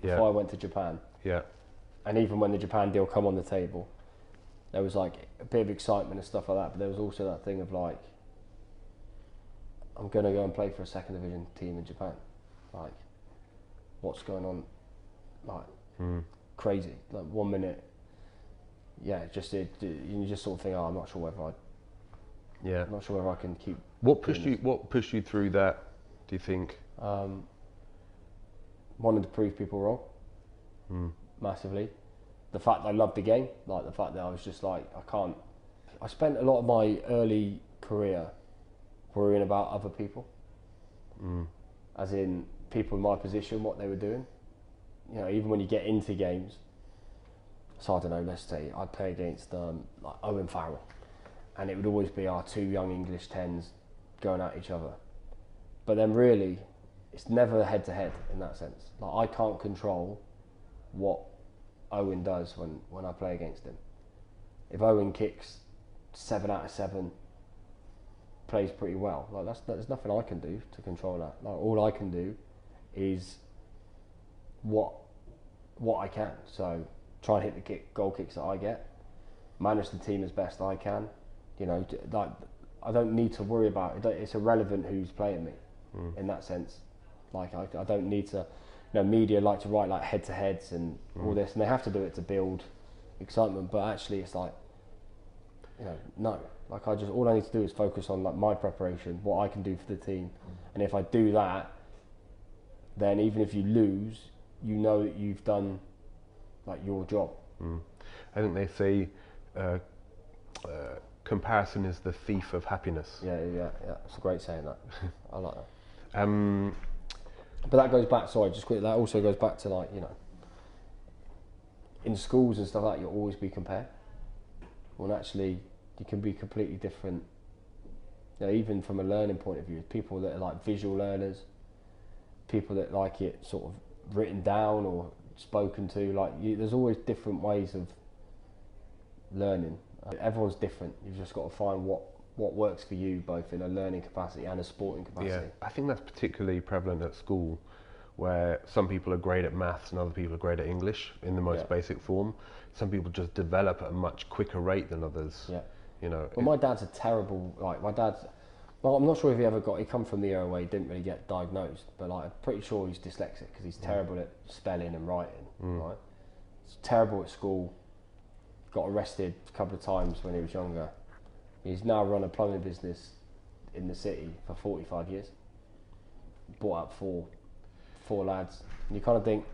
Before I went to Japan. Yeah. And even when the Japan deal come on the table, there was like a bit of excitement and stuff like that, but there was also that thing of like, I'm going to go and play for a second division team in Japan. Like, what's going on? Like, crazy. Like 1 minute, yeah, you just sort of think, oh, I'm not sure whether I'm not sure whether I can keep. What pushed you through that, do you think? Wanted to prove people wrong, massively. The fact that I loved the game, like the fact that I was just like, I spent a lot of my early career worrying about other people, as in people in my position, what they were doing. You know, even when you get into games, so I don't know, let's say I'd play against like Owen Farrell, and it would always be our two young English 10s going at each other. But then really, it's never head to head in that sense. Like I can't control what Owen does when I play against him. If Owen kicks 7 out of 7, plays pretty well, like there's nothing I can do to control that. Like all I can do is what I can. So try and hit the goal kicks that I get, manage the team as best I can. You know, like I don't need to worry about it. It's irrelevant who's playing me in that sense. Like I don't need to, you know, media like to write like head to heads and all this, and they have to do it to build excitement. But actually, it's like, you know, no. Like all I need to do is focus on like my preparation, what I can do for the team, and if I do that, then even if you lose, you know that you've done like your job. I think they say comparison is the thief of happiness. Yeah. It's a great saying that. I like that. But that goes back, sorry, just quickly, that also goes back to like, you know, in schools and stuff like that, you'll always be compared. When actually, you can be completely different. You know, even from a learning point of view, people that are like visual learners, people that like it sort of written down or spoken to, like there's always different ways of learning. Everyone's different. You've just got to find what works for you, both in a learning capacity and a sporting capacity. Yeah, I think that's particularly prevalent at school, where some people are great at maths and other people are great at English in the most basic form. Some people just develop at a much quicker rate than others. Yeah. You know. Well, my dad's a terrible, like my dad's, well, I'm not sure if he come from the era where he didn't really get diagnosed, but like I'm pretty sure he's dyslexic because he's terrible at spelling and writing, right? He's terrible at school, got arrested a couple of times when he was younger. He's now run a plumbing business in the city for 45 years. Brought up four lads. And you kind of think,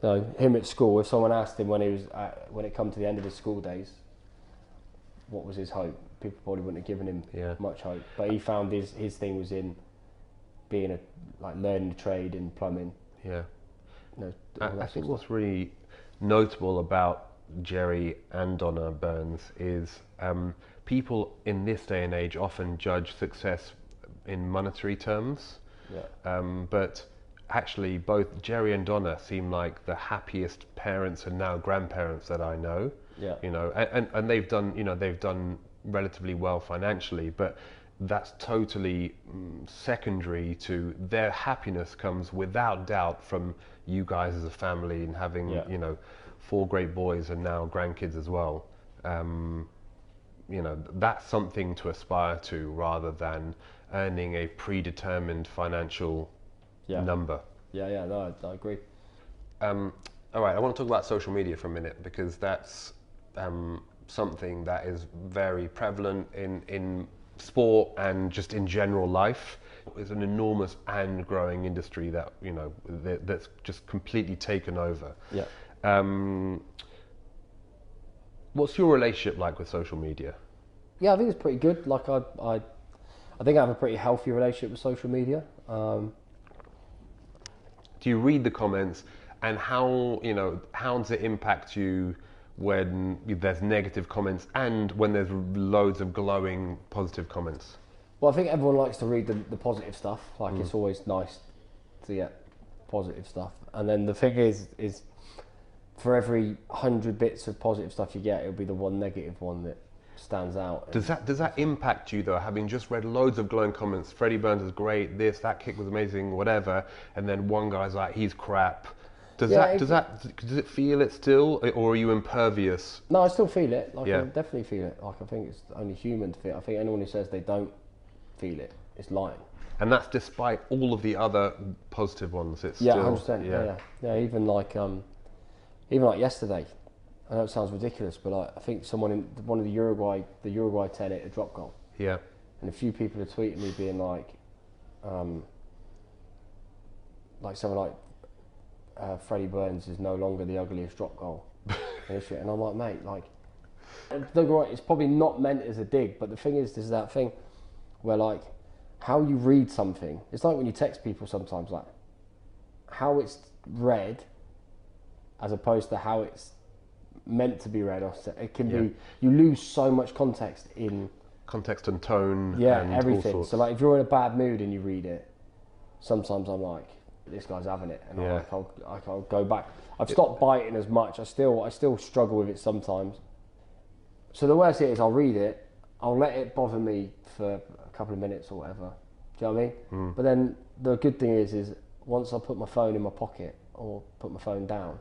you know, him at school, if someone asked him when it come to the end of his school days, what was his hope? People probably wouldn't have given him much hope. But he found his thing was in being learning the trade in plumbing. Yeah. You know, I think what's really notable about Jerry and Donna Burns is people in this day and age often judge success in monetary terms, but actually both Jerry and Donna seem like the happiest parents and now grandparents that I know. Yeah. You know, and they've done relatively well financially, but that's totally secondary to their happiness. Comes without doubt from you guys as a family and having 4 great boys and now grandkids as well. You know, that's something to aspire to rather than earning a predetermined financial number. Yeah, no, I agree. All right, I want to talk about social media for a minute because that's something that is very prevalent in sport and just in general life is an enormous and growing industry that, you know, that's just completely taken over. Yeah. What's your relationship like with social media? Yeah, I think it's pretty good. Like I think I have a pretty healthy relationship with social media. Do you read the comments, and how does it impact you when there's negative comments and when there's loads of glowing positive comments? Well, I think everyone likes to read the positive stuff. Like it's always nice to get positive stuff. And then the thing is for every 100 bits of positive stuff you get, it'll be the one negative one that stands out. Does that impact you though, having just read loads of glowing comments? Freddie Burns is great, that kick was amazing, whatever, and then one guy's like, he's crap. Does it feel it still, or are you impervious? No, I still feel it. Like I definitely feel it. Like I think it's only human to feel it. I think anyone who says they don't feel it is lying. And that's despite all of the other positive ones. It's yeah, still 100%. Yeah. Even like yesterday. I know it sounds ridiculous, but like, I think someone in one of the Uruguay 10 hit a drop goal. Yeah. And a few people have tweeted me being like something like Freddie Burns is no longer the ugliest drop goal. And I'm like, mate, like, don't get me wrong, it's probably not meant as a dig, but the thing is, there's that thing where like how you read something. It's like when you text people sometimes, like how it's read as opposed to how it's meant to be read. Or it can be, you lose so much context in context and tone. Yeah, and everything. All so like if you're in a bad mood and you read it, sometimes I'm like, this guy's having it, and I'll go back. I've stopped biting as much. I still struggle with it sometimes. So the way I see it is, I'll read it, I'll let it bother me for a couple of minutes or whatever. Do you know what I mean? But then the good thing is once I put my phone in my pocket or put my phone down,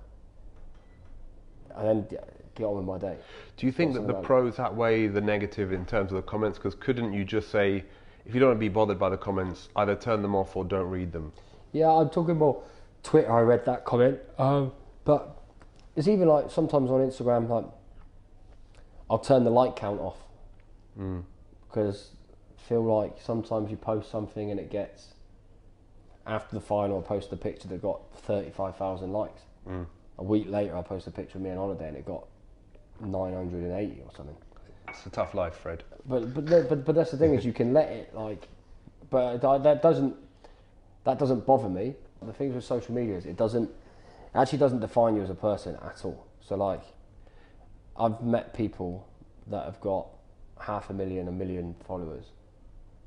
I then get on with my day. Do you think that the pros outweigh the negative in terms of the comments? Because couldn't you just say, if you don't want to be bothered by the comments, either turn them off or don't read them? Yeah, I'm talking more Twitter. I read that comment, but it's even like sometimes on Instagram, like I'll turn the like count off because I feel like sometimes you post something and it gets, after the final, I post a picture that got 35,000 likes. A week later, I post a picture of me on holiday and it got 980 or something. It's a tough life, Fred. But that's the thing is you can let it like, but that doesn't bother me. The thing with social media is it actually doesn't define you as a person at all. So like, I've met people that have got 500,000, 1 million followers,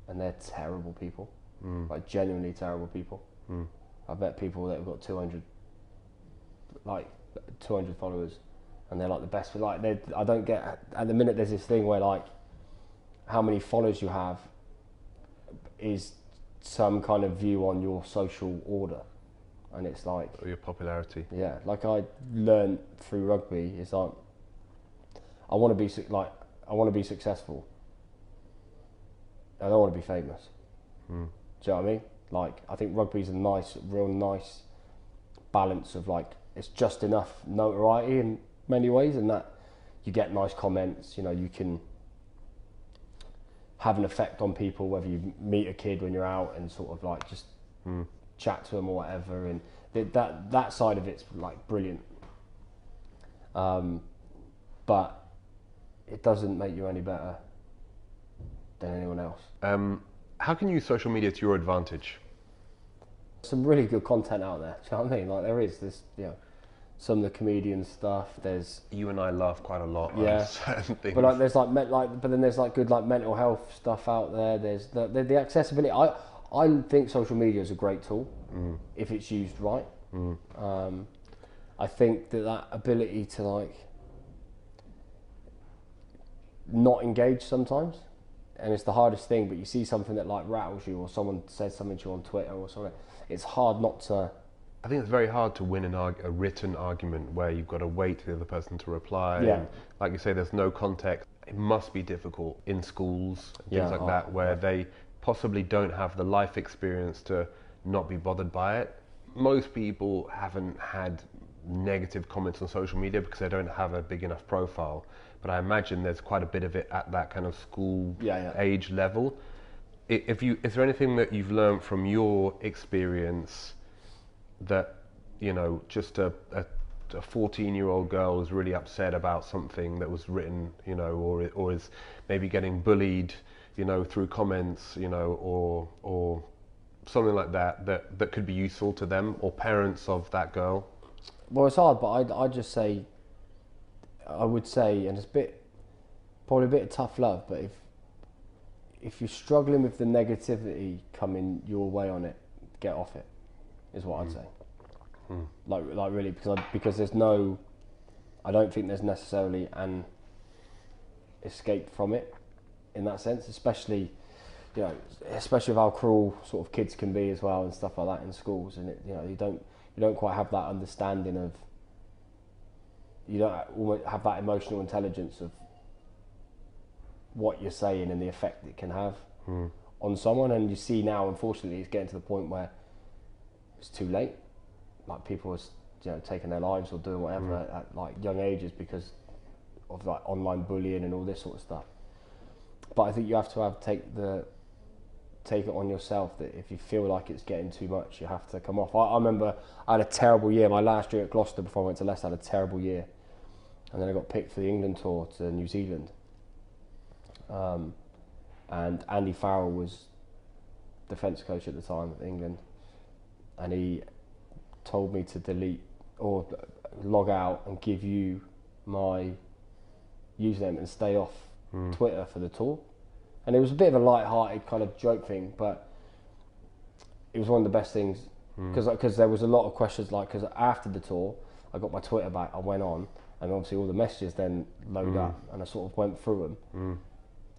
and they're terrible people, like genuinely terrible people. I've met people that have got 200 followers, and they're like the best. Like I don't get, at the minute there's this thing where like how many followers you have is some kind of view on your social order, and it's like or your popularity. Yeah, like I learned through rugby, it's like I want to be successful. I don't want to be famous. Do you know what I mean? Like I think rugby's a real nice balance of like it's just enough notoriety in many ways, and that you get nice comments. You know, you can have an effect on people, whether you meet a kid when you're out and sort of like just chat to them or whatever, and that side of it's like brilliant. But it doesn't make you any better than anyone else. How can you use social media to your advantage? Some really good content out there. Do you know what I mean? Like there's some of the comedian stuff. There's you and I laugh quite a lot on certain things. But like there's but then there's like good like mental health stuff out there. There's the accessibility. I think social media is a great tool if it's used right. I think that ability to like not engage sometimes, and it's the hardest thing, but you see something that like rattles you, or someone says something to you on Twitter or something, it's hard not to. I think it's very hard to win a written argument where you've got to wait for the other person to reply. Yeah. And like you say, there's no context. It must be difficult in schools and things like that, where they possibly don't have the life experience to not be bothered by it. Most people haven't had negative comments on social media because they don't have a big enough profile. but I imagine there's quite a bit of it at that kind of school age level. Is there anything that you've learned from your experience that, you know, just a 14-year-old girl is really upset about something that was written, you know, or is maybe getting bullied, you know, through comments, you know, or something like that could be useful to them or parents of that girl? Well, it's hard, but I would say, and it's probably a bit of tough love, but if you're struggling with the negativity coming your way on it, get off it, is what I'd say. Like really, because there's no, I don't think there's necessarily an escape from it in that sense, especially with how cruel sort of kids can be as well and stuff like that in schools, and you don't quite have that understanding of, you don't almost have that emotional intelligence of what you're saying and the effect it can have on someone. And you see now, unfortunately, it's getting to the point where it's too late. Like people are, you know, taking their lives or doing whatever at like young ages because of like online bullying and all this sort of stuff. But I think you have to take it on yourself that if you feel like it's getting too much, you have to come off. I remember I had a terrible year. My last year at Gloucester before I went to Leicester, I had a terrible year, and then I got picked for the England tour to New Zealand. And Andy Farrell was defence coach at the time at England, and he told me to delete or log out and give you my username and stay off Twitter for the tour. And it was a bit of a light-hearted kind of joke thing, but it was one of the best things because there was a lot of questions, like, because after the tour I got my Twitter back, I went on, and obviously all the messages then load up, and I sort of went through them,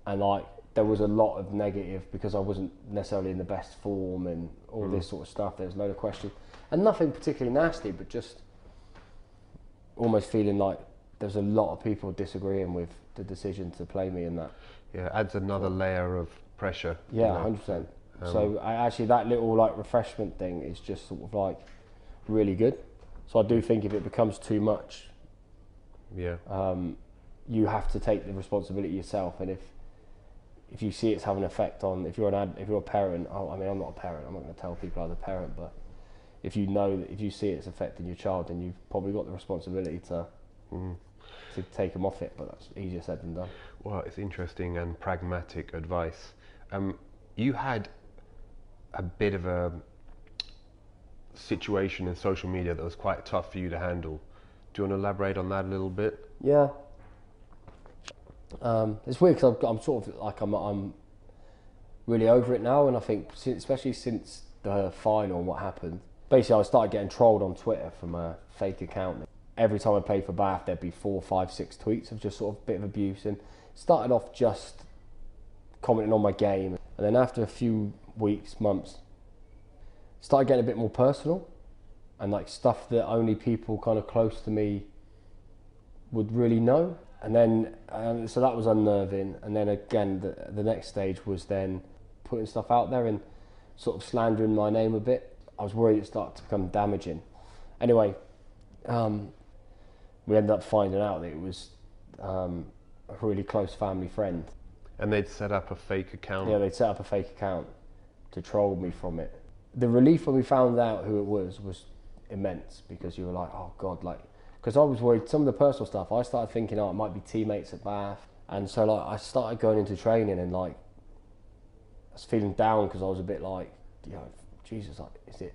and like there was a lot of negative because I wasn't necessarily in the best form and all this sort of stuff. There was a load of questions and nothing particularly nasty, but just almost feeling like there's a lot of people disagreeing with the decision to play me in that. Yeah, adds another layer of pressure. Yeah, 100%. So actually that little like refreshment thing is just sort of like really good. So I do think if it becomes too much, you have to take the responsibility yourself. And if you see it's having an effect on, if you're a parent, I mean, I'm not a parent, I'm not going to tell people I'm a parent, but if you know that if you see it's affecting your child, then you've probably got the responsibility to take them off it, but that's easier said than done. Well, it's interesting and pragmatic advice. You had a bit of a situation in social media that was quite tough for you to handle. Do you want to elaborate on that a little bit? Yeah. It's weird because I'm sort of like I'm really over it now, and I think especially since the final and what happened, basically I started getting trolled on Twitter from a fake account. Every time I played for Bath, there'd be 4, 5, 6 tweets of just sort of a bit of abuse, and started off just commenting on my game, and then after a few weeks, months, started getting a bit more personal, and like stuff that only people kind of close to me would really know. And then so that was unnerving, and then again the next stage was then putting stuff out there and sort of slandering my name a bit. I was worried it started to become damaging. Anyway, we ended up finding out that it was a really close family friend. And they'd set up a fake account? Yeah, they'd set up a fake account to troll me from it. The relief when we found out who it was immense, because you were like, oh God, like, because I was worried, some of the personal stuff, I started thinking, oh, it might be teammates at Bath. And so like I started going into training and like, I was feeling down because I was a bit like, you know, Jesus, like, is it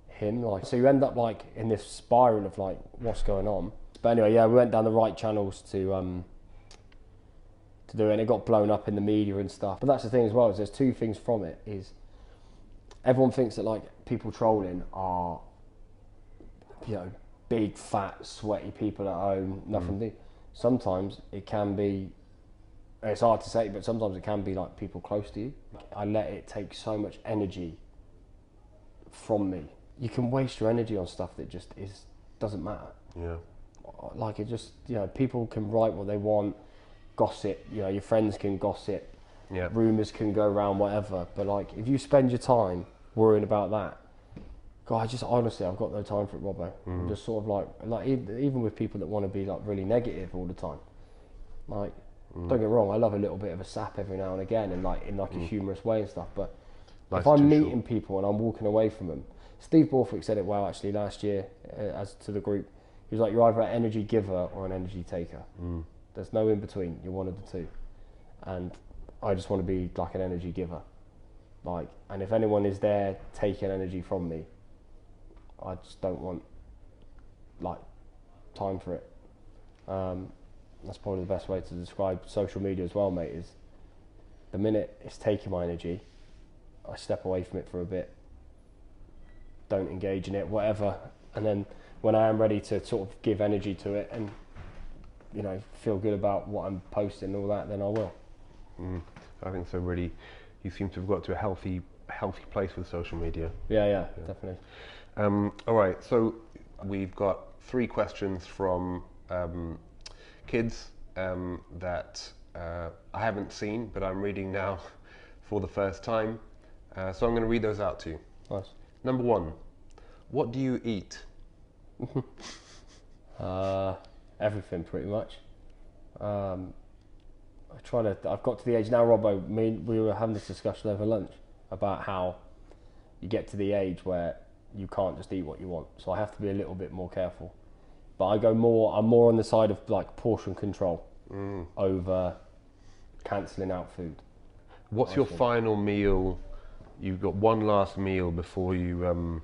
him? Like, so you end up like in this spiral of like, what's going on? But anyway, yeah, we went down the right channels to do it, and it got blown up in the media and stuff. But that's the thing as well, is there's two things from it, is everyone thinks that like people trolling are, you know, big, fat, sweaty people at home, nothing to do. Sometimes it can be, it's hard to say, but sometimes it can be like people close to you. I let it take so much energy from me. You can waste your energy on stuff that just doesn't matter. Yeah. Like it just, you know, people can write what they want, gossip, you know, your friends can gossip, rumours can go around, whatever. But like, if you spend your time worrying about that, God, honestly, I've got no time for it, Robbo. I'm just sort of like even with people that want to be like really negative all the time, Like, don't get me wrong, I love a little bit of a sap every now and again, and like in a humorous way and stuff. But if I'm meeting people and I'm walking away from them, Steve Borthwick said it well actually last year as to the group. He was like, you're either an energy giver or an energy taker. There's no in between. You're one of the two. And I just want to be like an energy giver. Like, and if anyone is there taking energy from me, I just don't want like time for it. That's probably the best way to describe social media as well, mate, is the minute it's taking my energy, I step away from it for a bit, don't engage in it, whatever, and then when I am ready to sort of give energy to it and, you know, feel good about what I'm posting and all that, then I will. I think so. Really, you seem to have got to a healthy place with social media. Yeah, definitely. All right, so we've got 3 questions from kids that I haven't seen, but I'm reading now for the first time. So I'm going to read those out to you. Nice. Number 1, what do you eat? Everything pretty much. I've got to the age now, Robbo, we were having this discussion over lunch about how you get to the age where you can't just eat what you want. So I have to be a little bit more careful. But I'm more on the side of like portion control over cancelling out food. What's your final meal? You've got one last meal before you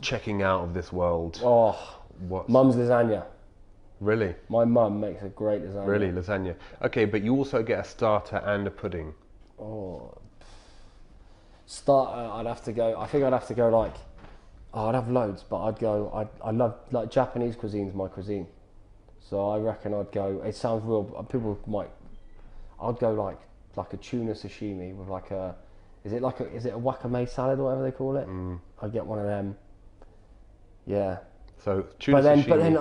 checking out of this world. Mum's lasagna. Really? My mum makes a great lasagna. Really, lasagna. Okay, but you also get a starter and a pudding. Starter, I'd have to go like, I'd have loads, but I love, like, Japanese cuisine's my cuisine. So I reckon I'd go, it sounds real, I'd go like a tuna sashimi with like is it a wakame salad or whatever they call it? I'd get one of them. Yeah. So tuna sashimi. But then,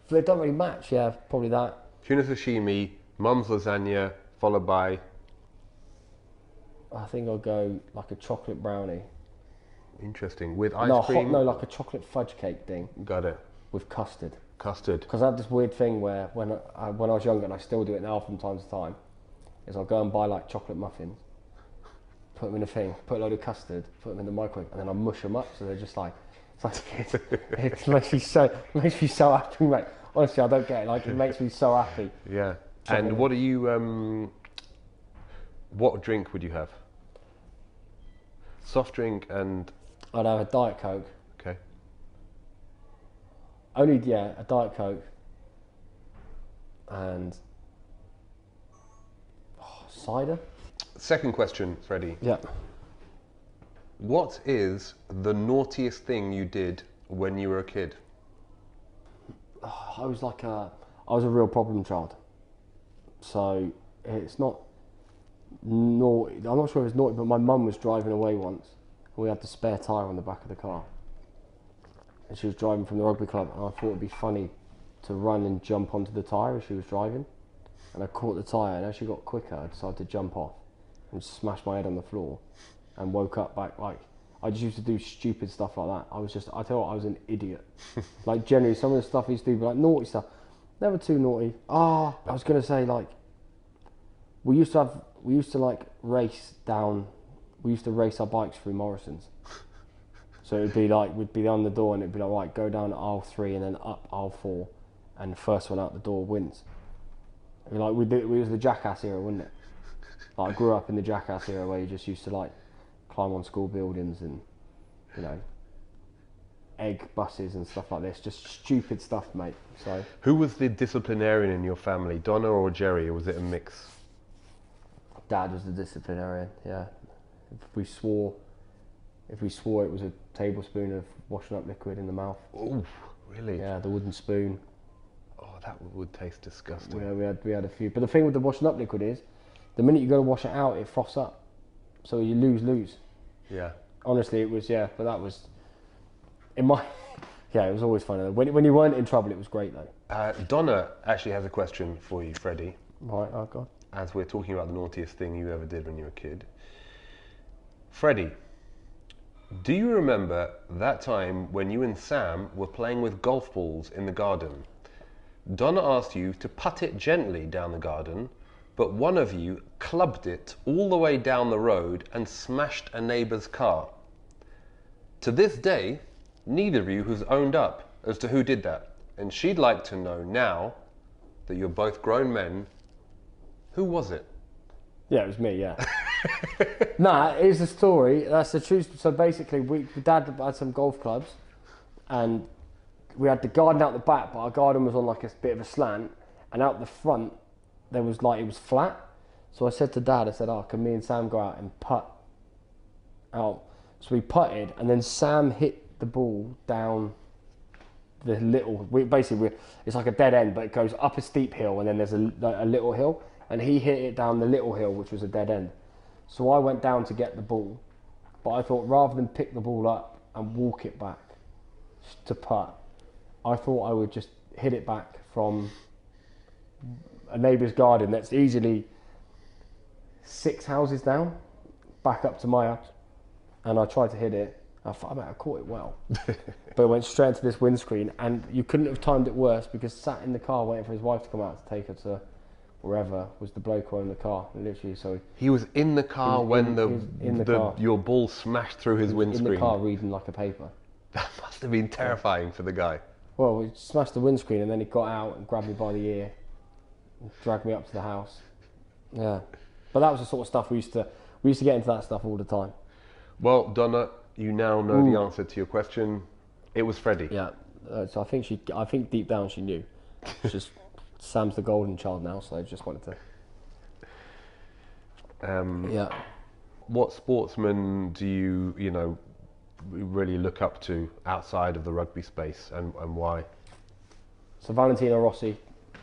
but it don't really match, probably that. Tuna sashimi, mum's lasagna, followed by? I think I'll go like a chocolate brownie. Interesting. With ice cream? Like a chocolate fudge cake thing. Got it. With custard. Custard. Because I had this weird thing where when I was younger, and I still do it now from time to time, is I'll go and buy like chocolate muffins, put them in a thing, put a load of custard, put them in the microwave, and then I mush them up so they're just like, it makes me so happy, mate. Honestly, I don't get it. Like, it makes me so happy. Yeah. Chocolate. And what are you? What drink would you have? Soft drink and. I'd have a Diet Coke. Okay. A Diet Coke. And cider. Second question, Freddie. Yeah. What is the naughtiest thing you did when you were a kid? I was a real problem child. So it's not naughty. I'm not sure if it's naughty, but my mum was driving away once. And we had the spare tyre on the back of the car. And she was driving from the rugby club, and I thought it'd be funny to run and jump onto the tyre as she was driving. And I caught the tyre, and as she got quicker, I decided to jump off and smash my head on the floor. And woke up back, like, I just used to do stupid stuff like that. I tell you what, I was an idiot. Like, generally, some of the stuff I used to do, like naughty stuff, never too naughty. I was going to say, like, we used to race our bikes through Morrison's. So it'd be like, we'd be on the door and it'd be like, right, go down aisle 3 and then up aisle 4, and the first one out the door wins. It'd be like, it was the Jackass era, wasn't it? Like, I grew up in the Jackass era where you just used to, like, climb on school buildings and, you know, egg buses and stuff like this. Just stupid stuff, mate. So. Who was the disciplinarian in your family, Donna or Jerry, or was it a mix? Dad was the disciplinarian, yeah. If we swore it was a tablespoon of washing up liquid in the mouth. Oh, really? Yeah, the wooden spoon. Oh, that would taste disgusting. Yeah, we had a few. But the thing with the washing up liquid is, the minute you go to wash it out, it froths up. So you lose. Yeah. Honestly, it was, but that was, it was always fun. When you weren't in trouble, it was great though. Donna actually has a question for you, Freddie. Right, oh God. As we're talking about the naughtiest thing you ever did when you were a kid. Freddie, do you remember that time when you and Sam were playing with golf balls in the garden? Donna asked you to putt it gently down the garden, but one of you clubbed it all the way down the road and smashed a neighbour's car. To this day, neither of you has owned up as to who did that, and she'd like to know now that you're both grown men, who was it? Yeah, it was me, yeah. Nah, here's the story. That's the truth. So basically, Dad had some golf clubs, and we had the garden out the back, but our garden was on like a bit of a slant, and out the front, there was like, it was flat. So I said to Dad, I said, oh, can me and Sam go out and putt out? So we putted, and then Sam hit the ball down the little, it's like a dead end, but it goes up a steep hill, and then there's a little hill, and he hit it down the little hill, which was a dead end. So I went down to get the ball, but I thought rather than pick the ball up and walk it back to putt, I thought I would just hit it back from a neighbour's garden that's easily 6 houses down, back up to my house. And I tried to hit it. I thought I caught it well. But it went straight into this windscreen, and you couldn't have timed it worse, because sat in the car waiting for his wife to come out to take her to wherever was the bloke who owned the car. Literally, so he was in the car when your ball smashed through his windscreen. In the car reading like a paper. That must have been terrifying for the guy. Well, we smashed the windscreen, and then he got out and grabbed me by the ear and dragged me up to the house. Yeah, but that was the sort of stuff we used to get into that stuff all the time. Well, Donna, you now know the answer to your question. It was Freddie. Yeah, so I think deep down she knew. It's just Sam's the golden child now, so I just wanted to. Yeah. What sportsman do you really look up to outside of the rugby space, and why? So Valentino Rossi,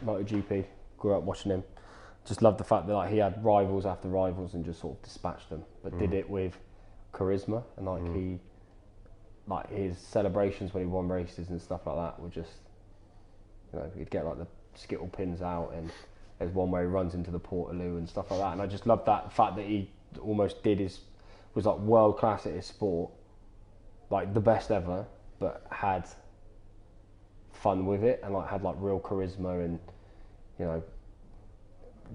MotoGP, grew up watching him. Just loved the fact that he had rivals after rivals and just sort of dispatched them, but did it with charisma, and his celebrations when he won races and stuff like that were just, he'd get like the skittle pins out, and there's one where he runs into the Portaloo and stuff like that, and I just loved that fact that he almost was like world class at his sport, like the best ever, but had fun with it, and had real charisma, and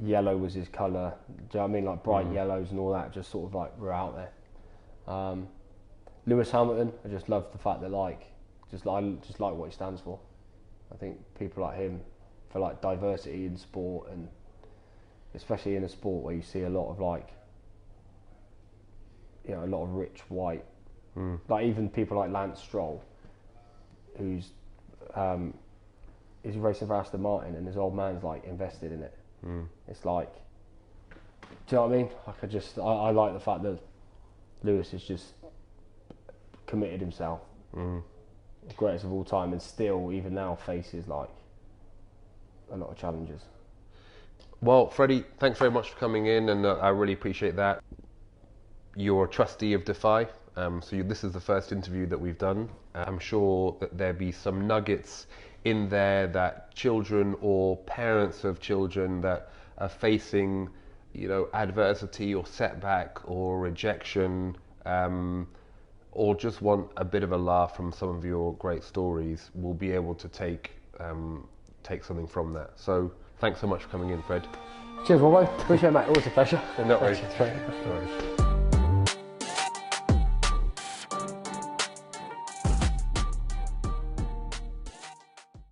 yellow was his colour. Do you know what I mean? Like bright yellows and all that just sort of were out there. Lewis Hamilton, I just love the fact that I just like what he stands for. I think people like him, for diversity in sport, and especially in a sport where you see a lot of a lot of rich white, even people like Lance Stroll, who's he's racing for Aston Martin, and his old man's invested in it. It's do you know what I mean? I like the fact that Lewis has just committed himself, greatest of all time, and still even now faces a lot of challenges. Well, Freddie, thanks very much for coming in, and I really appreciate that. You're a trustee of Defy, so this is the first interview that we've done. I'm sure that there'll be some nuggets in there that children or parents of children that are facing, adversity or setback or rejection, or just want a bit of a laugh from some of your great stories, will be able to take something from that. So thanks so much for coming in, Fred. Cheers, Rollo. Appreciate it, mate. Always a pleasure. No worries.